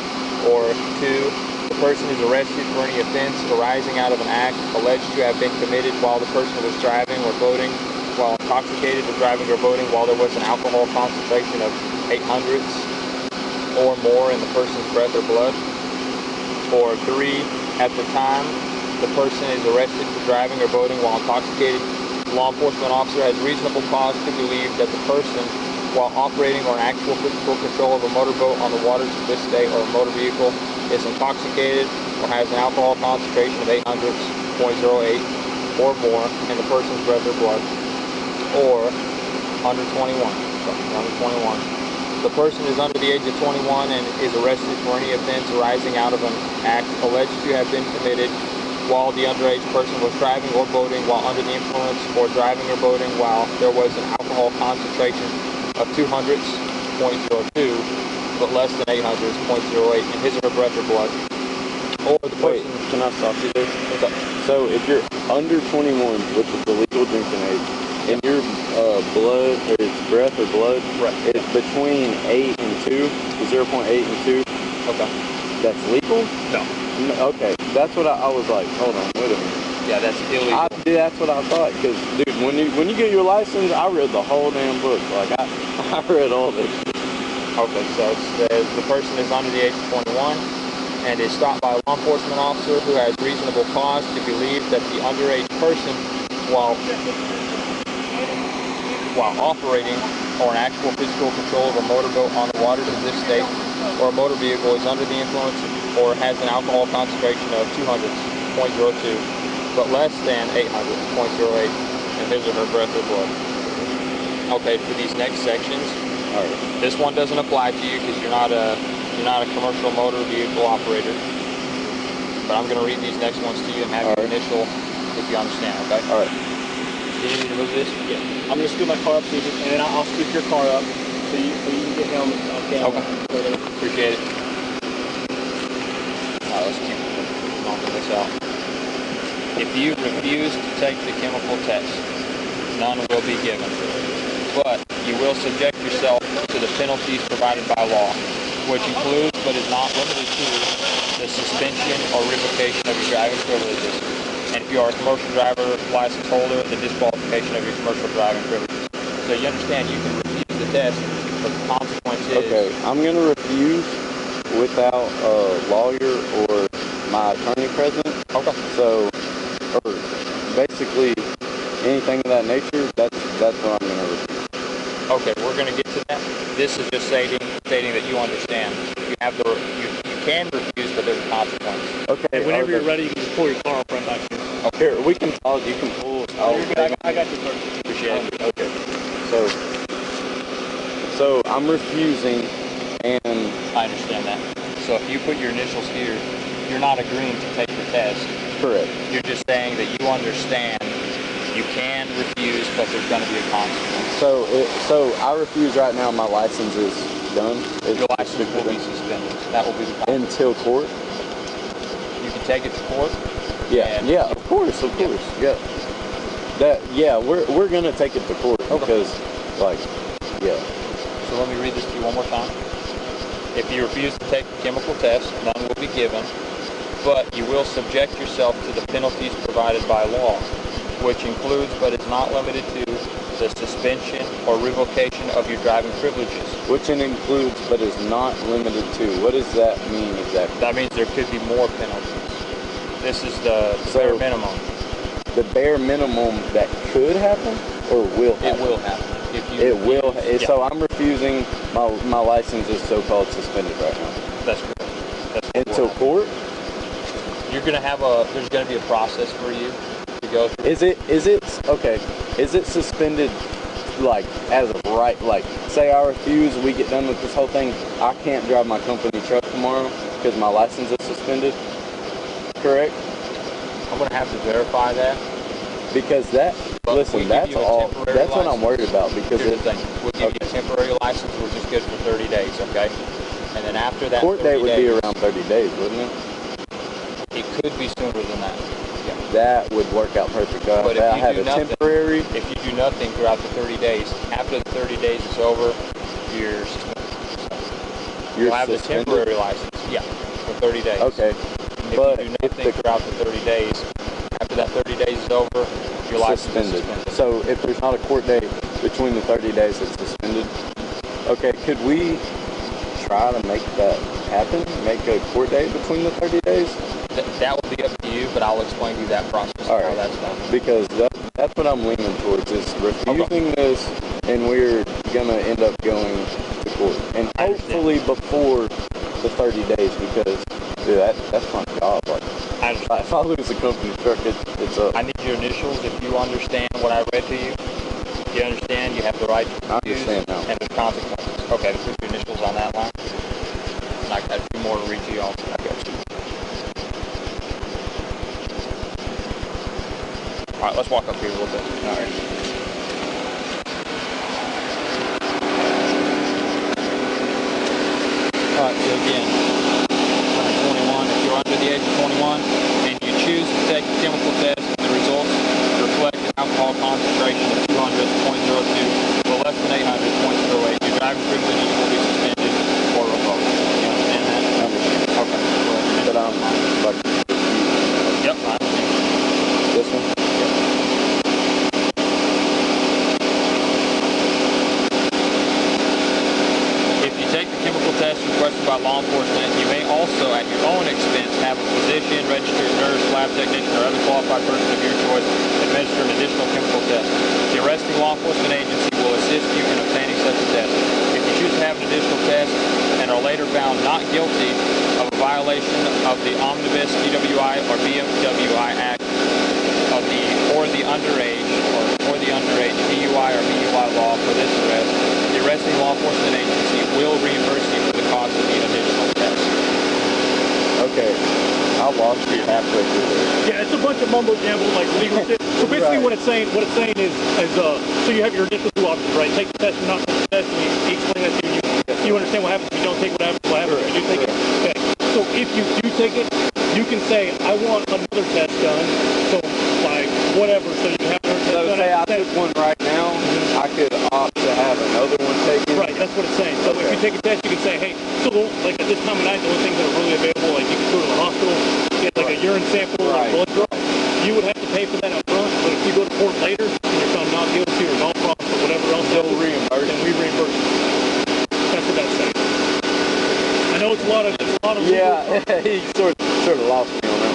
or 2, the person is arrested for any offense arising out of an act alleged to have been committed while the person was driving or boating while intoxicated, or driving or boating while there was an alcohol concentration of 0.08 or more in the person's breath or blood, or 3, at the time the person is arrested for driving or boating while intoxicated, the law enforcement officer has reasonable cause to believe that the person while operating or in actual physical control of a motorboat on the waters of this state or a motor vehicle is intoxicated or has an alcohol concentration of 0.08 or more in the person's breath or blood, or under 21. The person is under the age of 21 and is arrested for any offense arising out of an act alleged to have been committed while the underage person was driving or boating while under the influence, or driving or boating while there was an alcohol concentration of 0.02, but less than 0.08 in his or her breath or blood. Or the person... Wait, can I stop you there? So if you're under 21, which is the legal drinking age, and your blood, or it's breath or blood, right, it's between 8 and 2, 0.8 and 2. Okay. That's legal? No. Okay, that's what I was like, hold on, wait a minute. Yeah, that's illegal. That's what I thought, because, dude, when you get your license, I read the whole damn book. Like, I read all this. Okay, so it says the person is under the age of 21 and is stopped by a law enforcement officer who has reasonable cause to believe that the underage person, while operating or in actual physical control of a motorboat on the waters of this state or a motor vehicle is under the influence or has an alcohol concentration of 0.02, but less than 0.08 in his or her breath or blood. Okay, for these next sections, all right, this one doesn't apply to you because you're not a commercial motor vehicle operator. But I'm going to read these next ones to you and have your initial if you understand, okay? All right. You need me to move this? Yeah. I'm going to scoot my car up, and then I'll scoot your car up so you can get him on camera. Okay. Appreciate it. All right, let's keep knocking this out. If you refuse to take the chemical test, none will be given. But you will subject yourself to the penalties provided by law, which includes but is not limited to the suspension or revocation of your driving privileges. And if you are a commercial driver license holder, the disqualification of your commercial driving privileges. So you understand you can refuse the test, but the consequence is... Okay, I'm going to refuse without a lawyer or my attorney present. Okay. So, or basically anything of that nature, that's what I'm going to refuse. Okay, we're going to get to that. This is just stating that you understand. You have the you can refuse, but there's a consequence. Okay. Hey, whenever you're ready, you can just pull your car up right back here. Okay, we can talk. You can pull. Oh, you're good. I got you, sir. Appreciate it. Okay. So I'm refusing, and I understand that. So if you put your initials here, you're not agreeing to take the test. Correct. You're just saying that you understand you can refuse, but there's going to be a consequence. So I refuse right now. My license is done. Your license will be suspended. That will be the consequence. Until court. You can take it to court. Yeah. Yeah. Of course. Yeah. We're gonna take it to court because, like, yeah. So let me read this to you one more time. If you refuse to take the chemical test, none will be given, but you will subject yourself to the penalties provided by law, which includes but is not limited to the suspension or revocation of your driving privileges. Which includes but is not limited to. What does that mean exactly? That means there could be more penalties. This is the bare minimum. The bare minimum that could happen or will happen? It will happen. If you it will. Yeah. So I'm refusing. My license is so-called suspended right now. That's correct. Until court? You're gonna have there's gonna be a process for you to go through. Is it okay? Is it suspended like as of right? Like, say I refuse, we get done with this whole thing, I can't drive my company truck tomorrow because my license is suspended. Correct? I'm gonna have to verify that. Because that's all. That's what I'm worried about. Because here's the thing: we'll give you a temporary license, which is good for 30 days, okay? And then after that, court date would be around 30 days, wouldn't it? It could be sooner than that. Yeah. That would work out perfect. But if I you have do a nothing, temporary. If you do nothing throughout the 30 days, after the 30 days is over, you're you'll have the temporary license. Yeah, for 30 days. Okay. If you do nothing throughout the 30 days, after that 30 days is over, your license is suspended. So if there's not a court date between the 30 days, it's suspended. Okay, could we try to make that happen? Make a court date between the 30 days? That will be up to you, but I'll explain to you that process. All right. How that's done. Because That's what I'm leaning towards, is refusing this, and we're gonna end up going to court. And hopefully before the 30 days, because, dude, that's my job. Like, if I lose a company truck, it's up. I need your initials if you understand what I read to you. You understand you have the right to I understand now. and there's consequences. Okay, let's put your initials on that line. And I got a few more to read to you also. I got you. All right, let's walk up here a little bit. All right. All right, so again, under 21, if you're under the age of 21 and you choose to take a chemical test and the results reflect an alcohol concentration of 200.02 or less than 800.08, your driving privileges will be suspended or revoked. You understand that? I understand. Okay. But I'm like, yep, I understand. This one? If you take the chemical test requested by law enforcement, you may also, at your own expense, have a physician, registered nurse, lab technician, or other qualified person of your choice administer an additional chemical test. The arresting law enforcement agency will assist you in obtaining such a test. If you choose to have an additional test and are later found not guilty of a violation of the Omnibus DWI or DWI Act of the underage DUI or BUI law for this arrest, the arresting law enforcement agency will reimburse you for the cost of the additional test. Okay, I lost you halfway through this. Yeah, it's a bunch of mumbo jumbo, like legal shit. So basically, what it's saying is, so you have your initial two options, right? Take the test or not take the test, and you explain that to you. You understand what happens if you don't take what happens if you do take it. Okay. So if you do take it, you can say, I want another test done. So like whatever, so you have another test done. So say I took one right now, I could opt to have another one taken. Right, that's what it's saying. So if you take a test, you can say, hey, so like at this time of night, the only things that are really available, like you can go to the hospital, get like a urine sample or a blood draw. You would have to pay for that up front, but if you go to court later and you're found not guilty or not wrong or whatever else, they'll reimburse, and we reimburse you. That's what that's saying. I know it's a lot of yeah, he sort of lost me on that.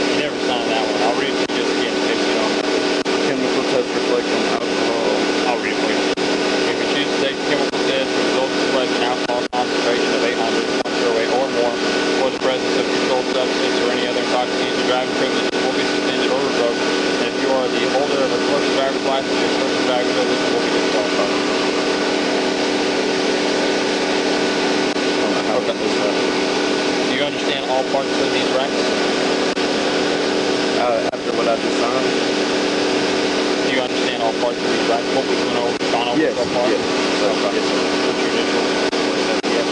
You never signed that one. I'll read it just again to fix it on Chemical test reflect on alcohol. I'll read it for you. If you choose to take the chemical test, the results reflect an alcohol concentration of 800.08 or more, or the presence of controlled substance or any other intoxicant, your driving privileges will be suspended or revoked. And if you are the holder of a commercial driver's license, your commercial driving privileges will be disqualified. Okay. Do you understand all parts of these rights? After what I just signed? Do you understand all parts of these rights? What we've gone over Yes, so far? yes. Okay. Yes, sir. What's your initial? Yes.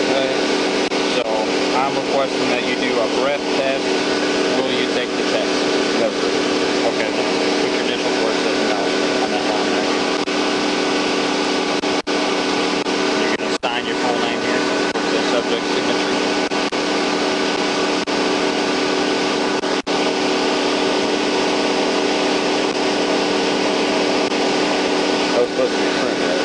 Okay. So I'm requesting that you do a breath test. Will you take the test? No. Okay. Then put your initial where it says no on that line there. You're going to sign your full name here for the subject signature. I was supposed to be print that.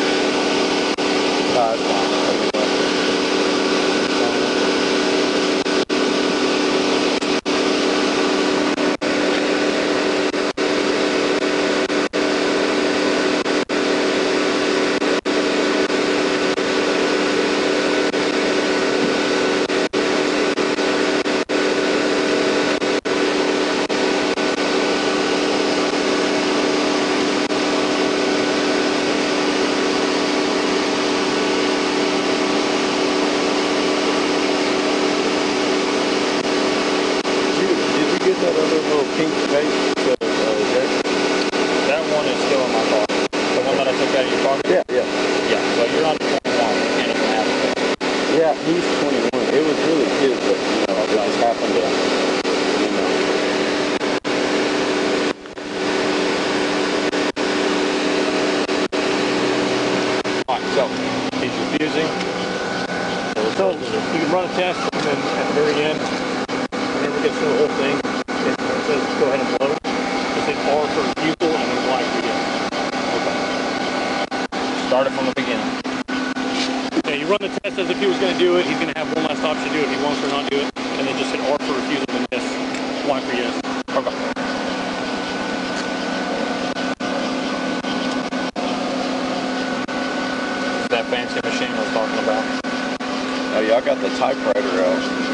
That other little pink face, That one is still in my car. The one that I took out of your car? Yeah. Yeah, so you're under 21 and it's an application. Yeah, he's 21. It was really his, but, it just happened to, Alright, so he's refusing. So you can run a test, and then at the very end, whenever it gets through the whole thing, it says go ahead and blow. Just hit R for refusal and then Y for yes. Okay. Start it from the beginning. Yeah, you run the test as if he was going to do it. He's going to have one last option to do it if he wants or not do it. And then just hit R for refusal and yes. Y for yes. Okay. Is that fancy machine I was talking about? Oh, y'all got the typewriter out.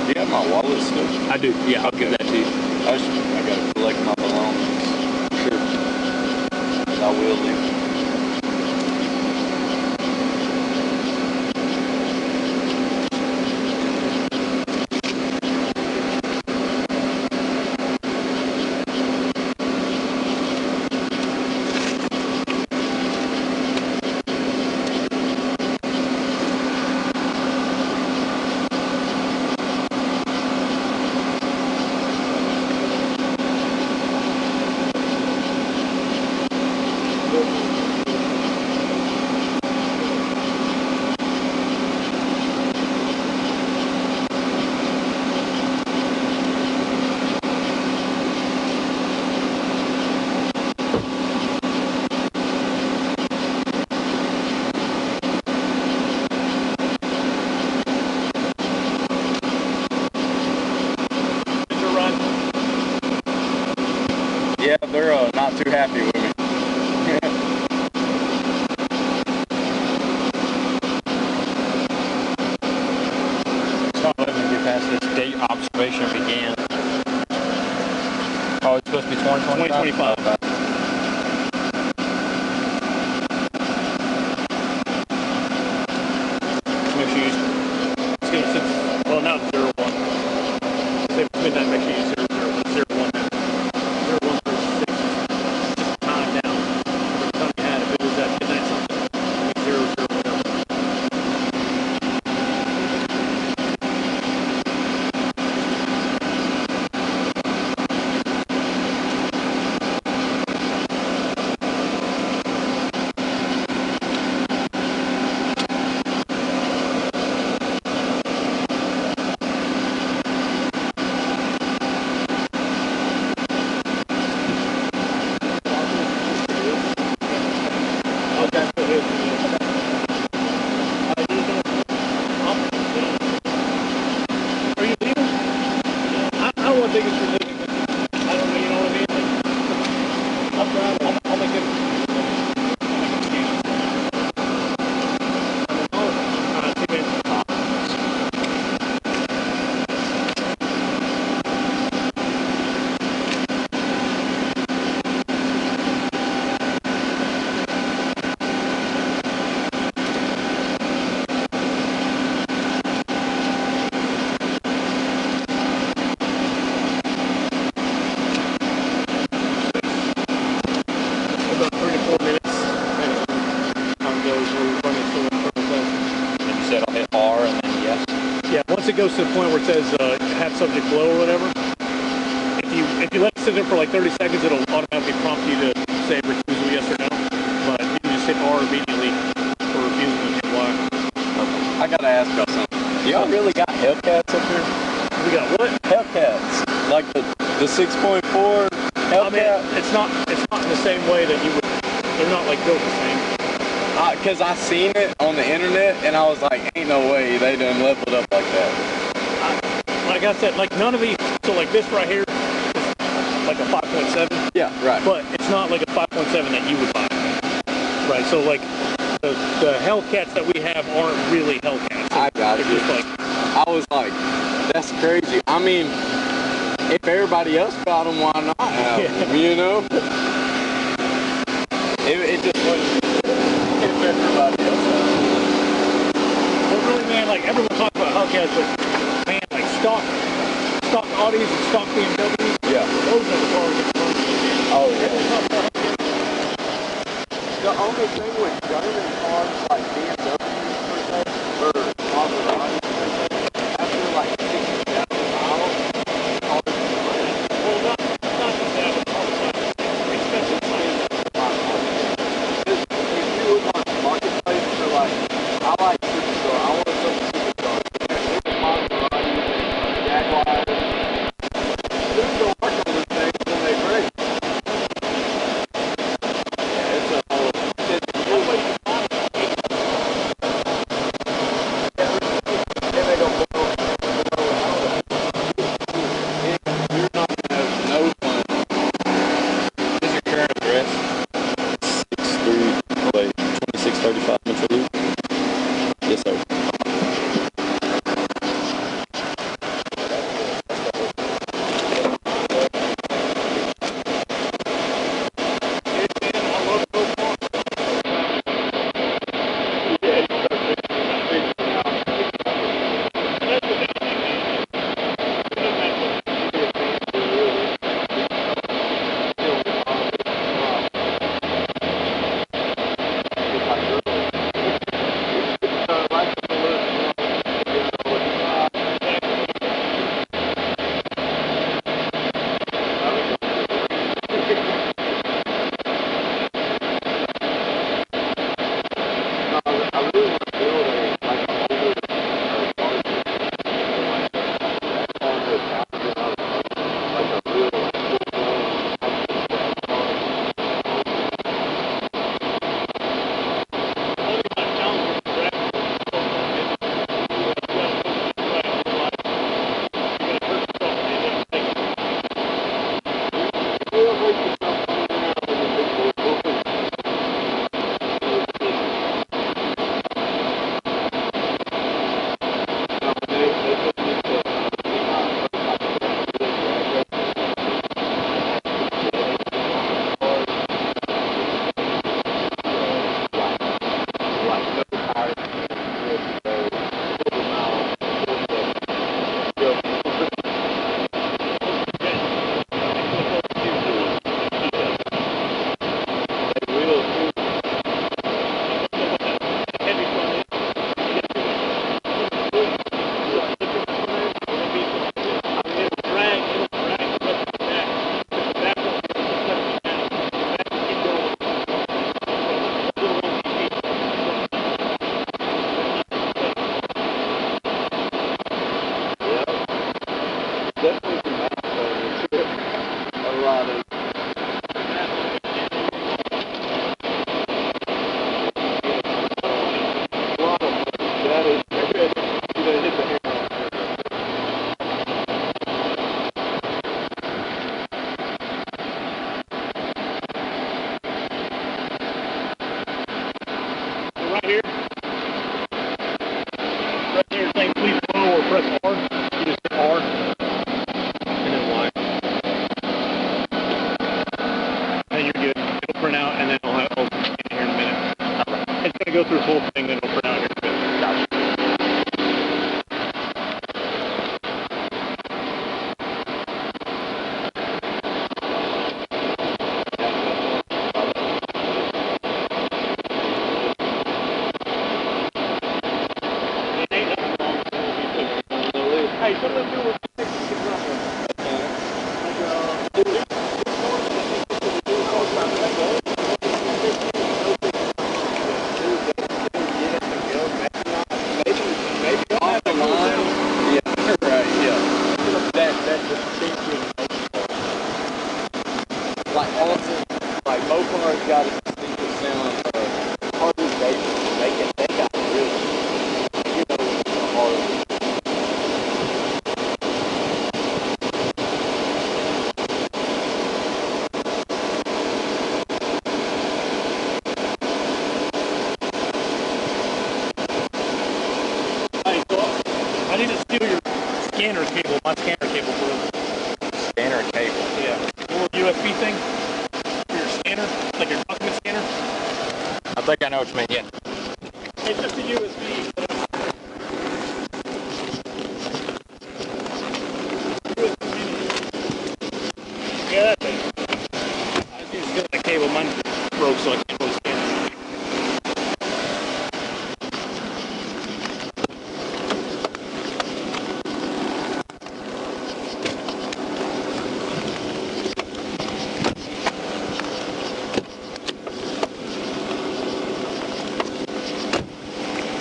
Do you have my wallet still? I do. Yeah, I'll give that to you. I gotta collect my belongings. Sure. I will leave. Yeah, they're not too happy with me. It's not letting me get past this date observation began. Oh, it's supposed to be 2025? 2025. Make sure you use, it's going to, well, now it's 01. Say it's midnight, make sure you use 001 now. 01 for 6, 9 down. Every time you had, if it was at midnight something, 001. Once it goes to the point where it says have subject below or whatever, if you let it sit there for like 30 seconds, it'll automatically prompt you to say refusal yes or no. But you can just hit R immediately for refusal and hit Y. I gotta ask y'all something. Y'all really got Hellcats up here? We got what? Hellcats. Like the 6.4 Hellcat? I mean, it's not in the same way that you would. They're not like built the same. Because I seen it on the internet and I was like, ain't no way they done leveled up like that. Like I said, like none of these, so like this right here is like a 5.7. Yeah, right. But it's not like a 5.7 that you would buy. Right, so like the Hellcats that we have aren't really Hellcats. I got it. Just like, I was like, that's crazy. I mean, if everybody else got them, why not have them, you know? It just wasn't if everybody else had them. But really, man, like everyone talks about Hellcats, but man, like stock Audis and stock BMWs, yeah, those are the cars that run. Oh, yeah. The only thing with German cars like BMWs per se, or Maserati per se, after like 60,000 miles, well, not just that, but also expensive. if you look on Marketplace for like 35 minutes a loop. Yes, sir. I think I know what you mean, yeah. It's just a USB. Yeah, that's it. I just got the cable. Mine broke, so I can't really scan it.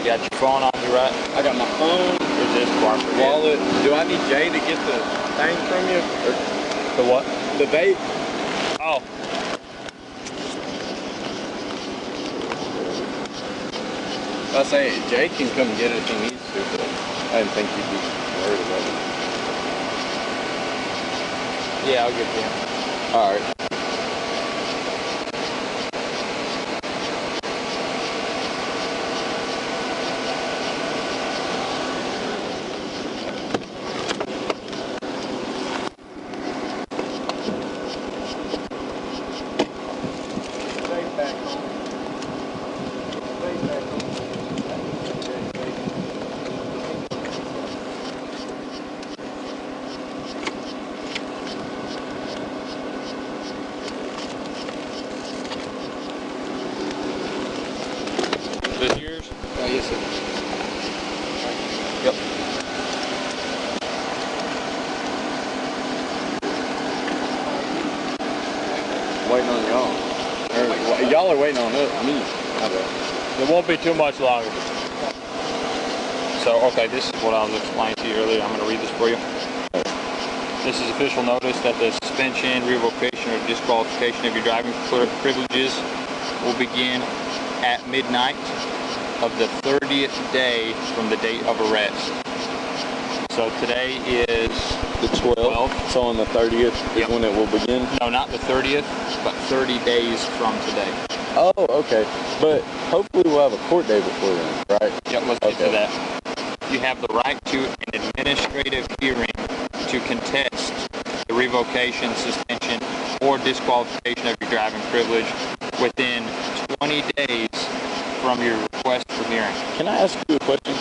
You got your phone on you, right? I got my phone, Is this wallet. Do I need Jay to get the thing from you? Or the what? the vape? Oh. I say Jay can come get it if he needs to, but I didn't think you'd be worried about it. Yeah, I'll give it to him. All right. Yes, sir. Yep. Waiting on y'all. Y'all are waiting on me. Okay. It won't be too much longer. So, okay, this is what I was explaining to you earlier. I'm going to read this for you. This is official notice that the suspension, revocation, or disqualification of your driving privileges will begin at midnight of the 30th day from the date of arrest. So today is the 12th. So on the 30th is when it will begin? No, not the 30th, but 30 days from today. Oh, okay. But hopefully we'll have a court day before then, right? Yep, let's get to that. You have the right to an administrative hearing to contest the revocation, suspension, or disqualification of your driving privilege within 20 days from your request for hearing. Can I ask you a question?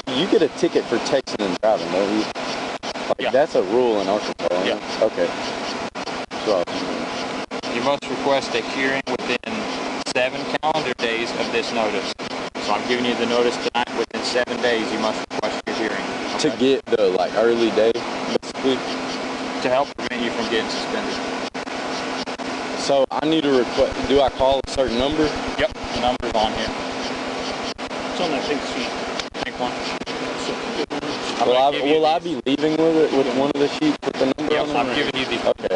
You get a ticket for texting and driving, don't you? That's a rule in Arkansas. Yeah. Okay. So you must request a hearing within 7 calendar days of this notice. So I'm giving you the notice tonight. Within 7 days, you must request your hearing. Okay? To get the early day, basically. To help prevent you from getting suspended. So I need to request. Do I call a certain number? Yep, the number's on here. It's on that pink sheet. Pink one. Will I be leaving with it with one of the sheets with the number on it? Yes, I'm giving you these copies.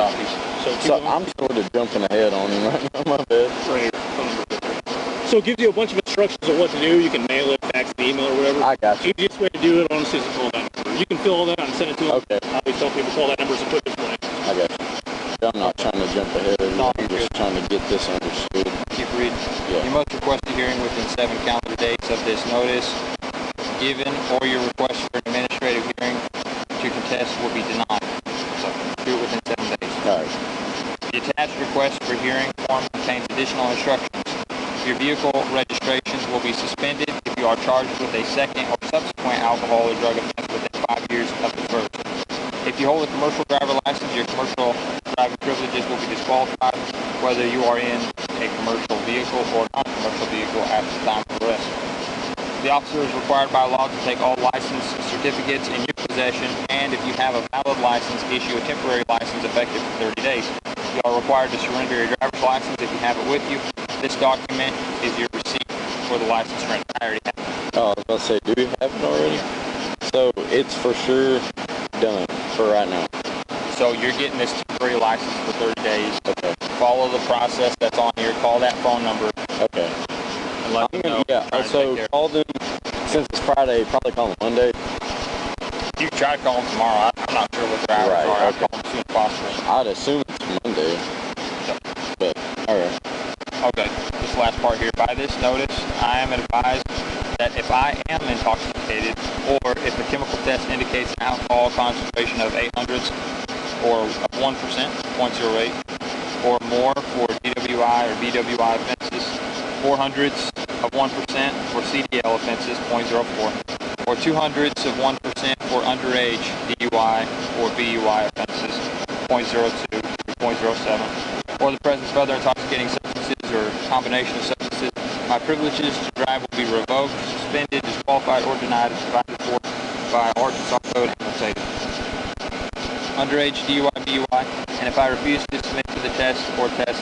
So I'm sort of jumping ahead on him right now. My bad. Right here. So it gives you a bunch of instructions on what to do. You can mail it, fax it, email, or whatever. I got you. The easiest way to do it, honestly, is to call that number. You can fill all that out and send it to them. Okay. I always tell people call that number so quick as play. I got you. I'm not trying to jump ahead. I'm just trying to get this understood. Keep reading. Yeah. You must request a hearing within 7 calendar days of this notice. Given or your request for an administrative hearing to contest will be denied. So do it within 7 days. All right. The attached request for hearing form contains additional instructions. Your vehicle registrations will be suspended if you are charged with a second or subsequent alcohol or drug offense within 5 years of the first. If you hold a commercial driver license, your commercial driving privileges will be disqualified whether you are in a commercial vehicle or non-commercial vehicle at the time of arrest. The officer is required by law to take all license certificates in your possession, and if you have a valid license, issue a temporary license effective for 30 days. You are required to surrender your driver's license if you have it with you. This document is your receipt for the license surrender. I already have it. Oh, I was about to say, do we have it already? So it's for sure done for right now. So you're getting this temporary license for 30 days. Okay. Follow the process that's on here. Call that phone number. Okay. And let them know. Yeah, so call them, since it's Friday, probably call them Monday. You can try to call them tomorrow. I'm not sure what their hours are. I'll call them as soon as possible. I'd assume it's Monday. But, alright. Okay, this last part here. By this notice, I am advised that if I am intoxicated, or if the chemical test indicates an alcohol concentration of 800s or 1%, 0.08, or more for DWI or BWI offenses, 400s of 1% for CDL offenses, 0.04, or 200s of 1% for underage DUI or BUI offenses, 0.02 or 0.07, or the presence of other intoxicating substances or combination of substances, my privileges to drive will be revoked, suspended, disqualified, or denied as provided for by Arkansas Code annotated. Underage DUI, BUI, and if I refuse to submit to the test or tests,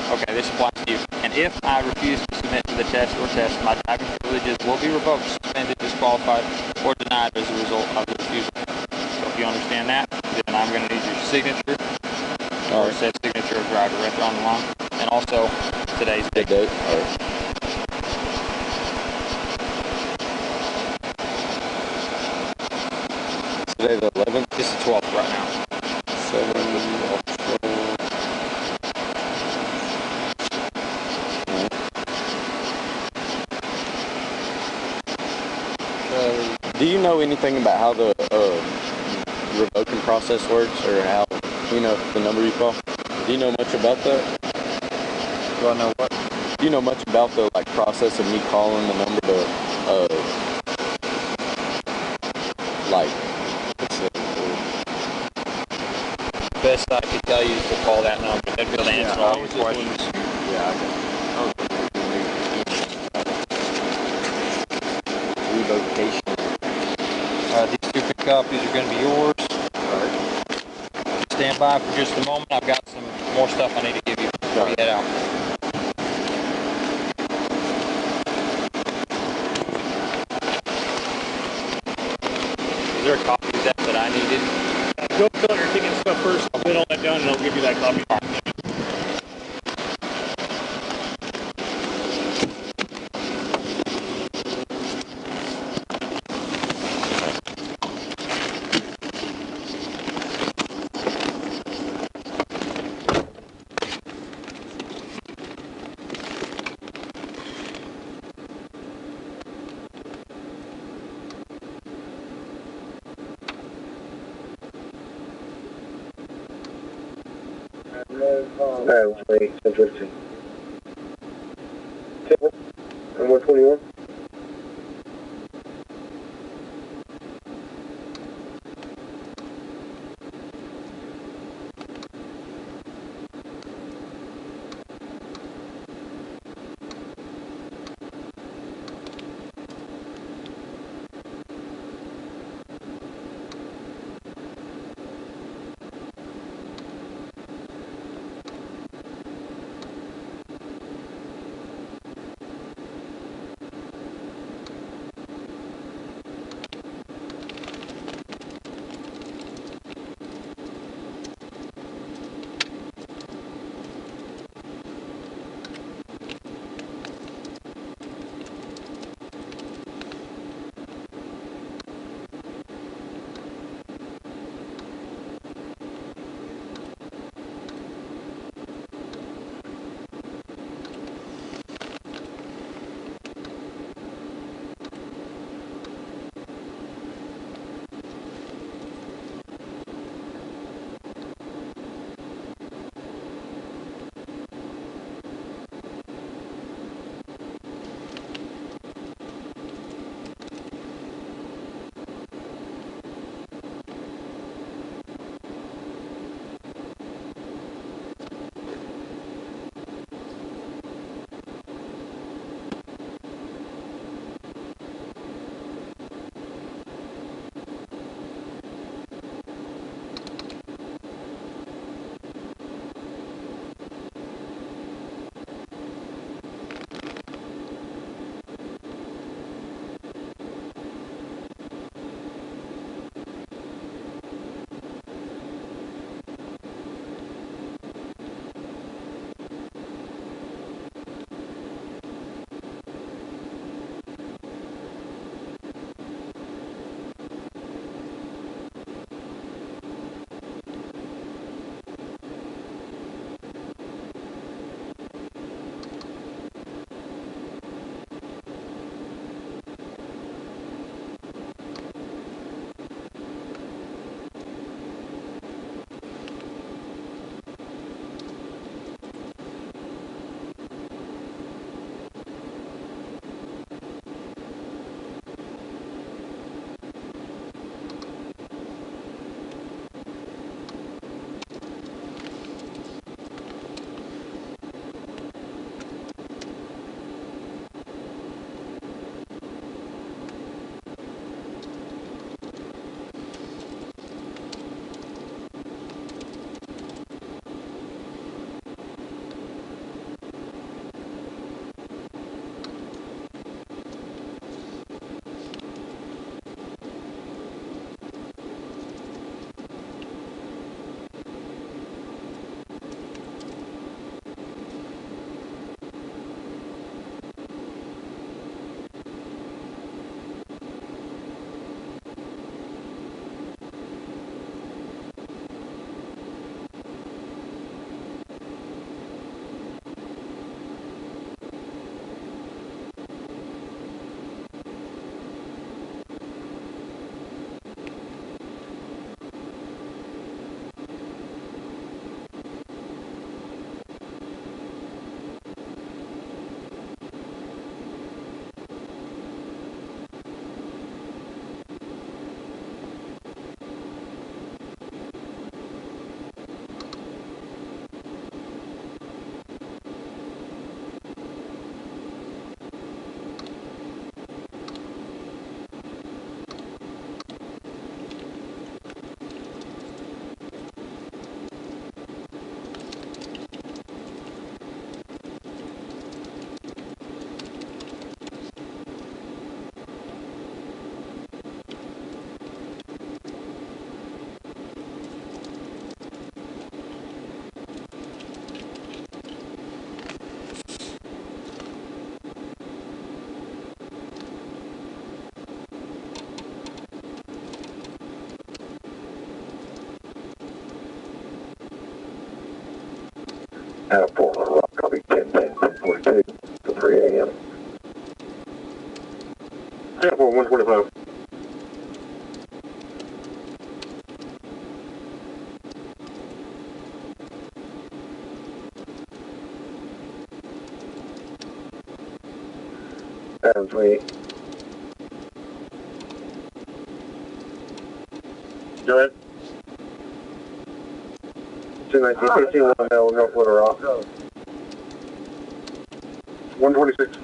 okay, this applies to you. And if I refuse to submit to the test or tests, my driving privileges will be revoked, suspended, disqualified, or denied as a result of the refusal. So if you understand that, then I'm going to need your signature, or said signature of driver right there on the line, and also today's date. All right. Today the 11th? This is the 12th right now. 7, 12. Do you know anything about how the revoking process works, or how, the number you call? Do you know much about that? Do I know what? Do you know much about the process of me calling the number to Best I could tell you is to call that number. They'd be able to answer all your questions. Yeah, I got it. location? These two copies are going to be yours. Stand by for just a moment. I've got some more stuff I need to give you before we head out. Is there a copy of that I needed? Go fill out your ticket and stuff first. I'll get all that done and I'll give you that copy. Wait, 10:15. And 121. Out of Portland Rock, copy 10-10-42 to 3 a.m. Airport 125. Adam 28. Go ahead. 219, 15 1 North Little Rock. 126.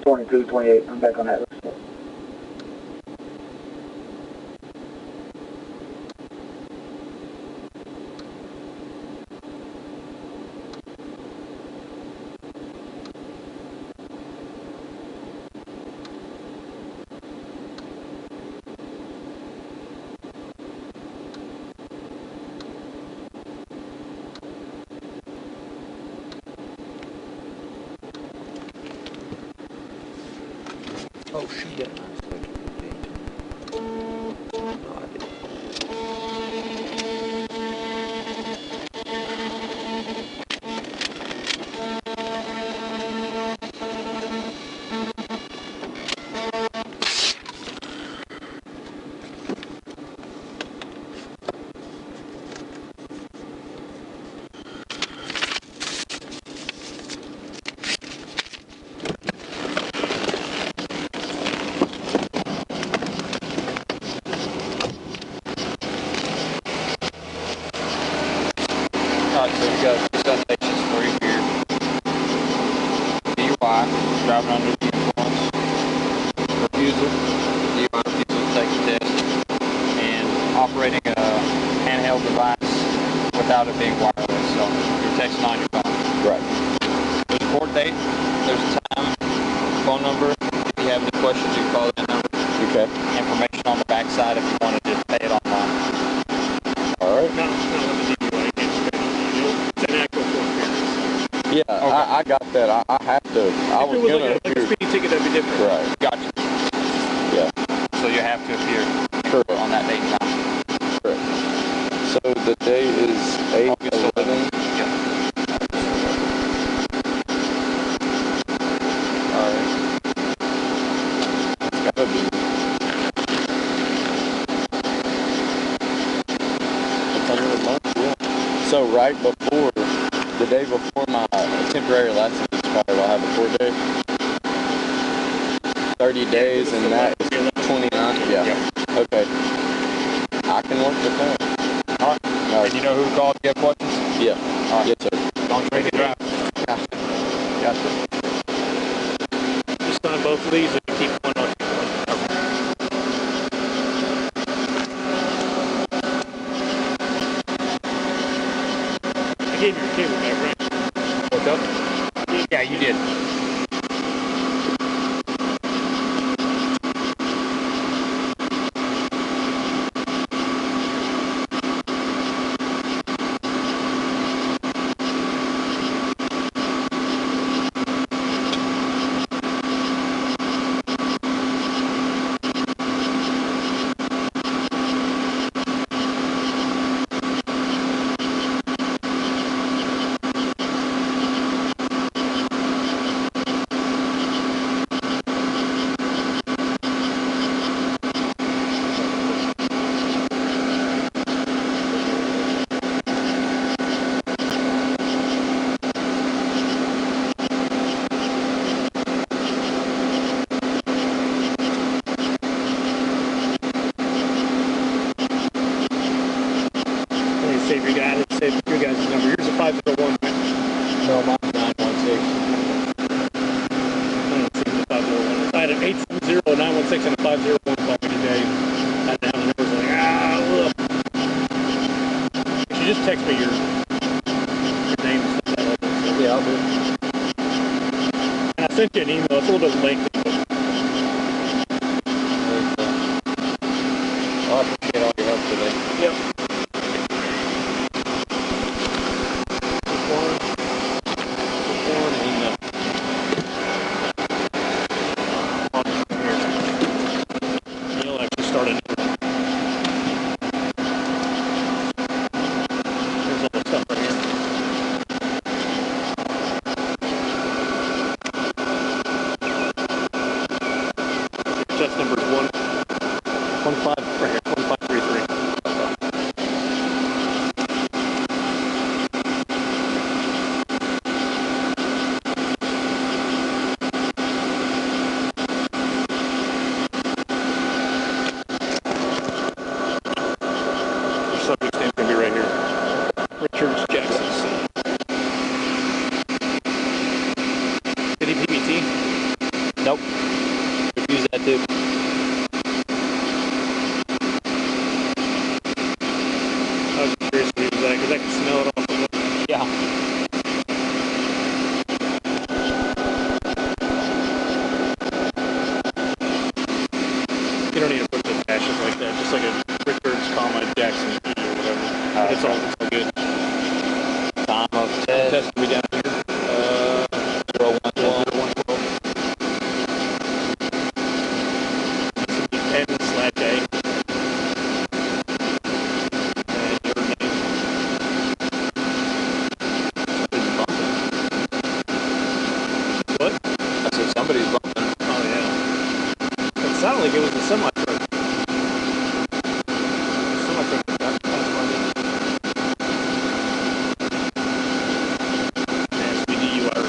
Twenty-two, 28. I'm back on that list. Oh shit. Alright, so we got two citations for you here. DUI, driving under the influence. Refusal, DUI refusal to take the test. And operating a handheld device without it being wireless. So you're texting on your phone. Right. There's a court date, there's a time, phone number. If you have any questions, you call that number. Okay. Information on the backside if you want to just pay it online. All right. No, it's not with the DWI. You can't spend it. It's an actual court appearance. Yeah, Okay. I got that. I have to. I If was it was gonna like a appear. speeding ticket, that'd be different. Right. Gotcha. Yeah. So you have to appear Correct. on that date and time. Correct. So the day is 8/11. Yeah. All right. It's gotta be. It's under a month. Yeah. So right before, the day before my temporary license expired, I'll have a court date. 30 days, and that is 29. Yeah. Okay. I can work with that. All right. And you know who to call if you have questions? Yeah. All right. Yes, sir. Don't drink and drive. Gotcha. Gotcha. Just sign both of these and keep one on. I gave you a cable back, right? What's up? Yeah, you did. save your guy. Let's save your guys' number. Here's a 501. No, mine's 916. I had an 870, 916, and a 501 call me today. I didn't have the numbers. Like, look. You should just text me your name and stuff like that. Yeah, I'll do it. And I sent you an email. It's a little bit lengthy. I appreciate all your help today. Yep. You'll actually start it. There's all the stuff right here. Test number is 115 right here, 1533. Your subject's name's gonna be right here. Richard Jackson. Did he PBT? Nope. Use that too. I was curious what he was at, because I can smell it off of it. Yeah. You don't need to put the dashes like that, just like a Richards, Jackson, or whatever. It's all good. Time of test. Test will be down here. 012. 10/A. And your name. What? I said somebody's bumping. Oh, yeah. It sounded like it was a semi-truck. Semi-truck. That's funny. Has to be DUI.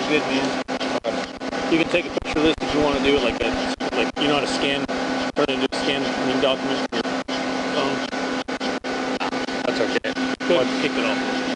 Good, man. You can take a picture of this if you want to do it like that. Like, you know how to scan, turn it into a scan document from your phone. That's okay. Go ahead and kick it off.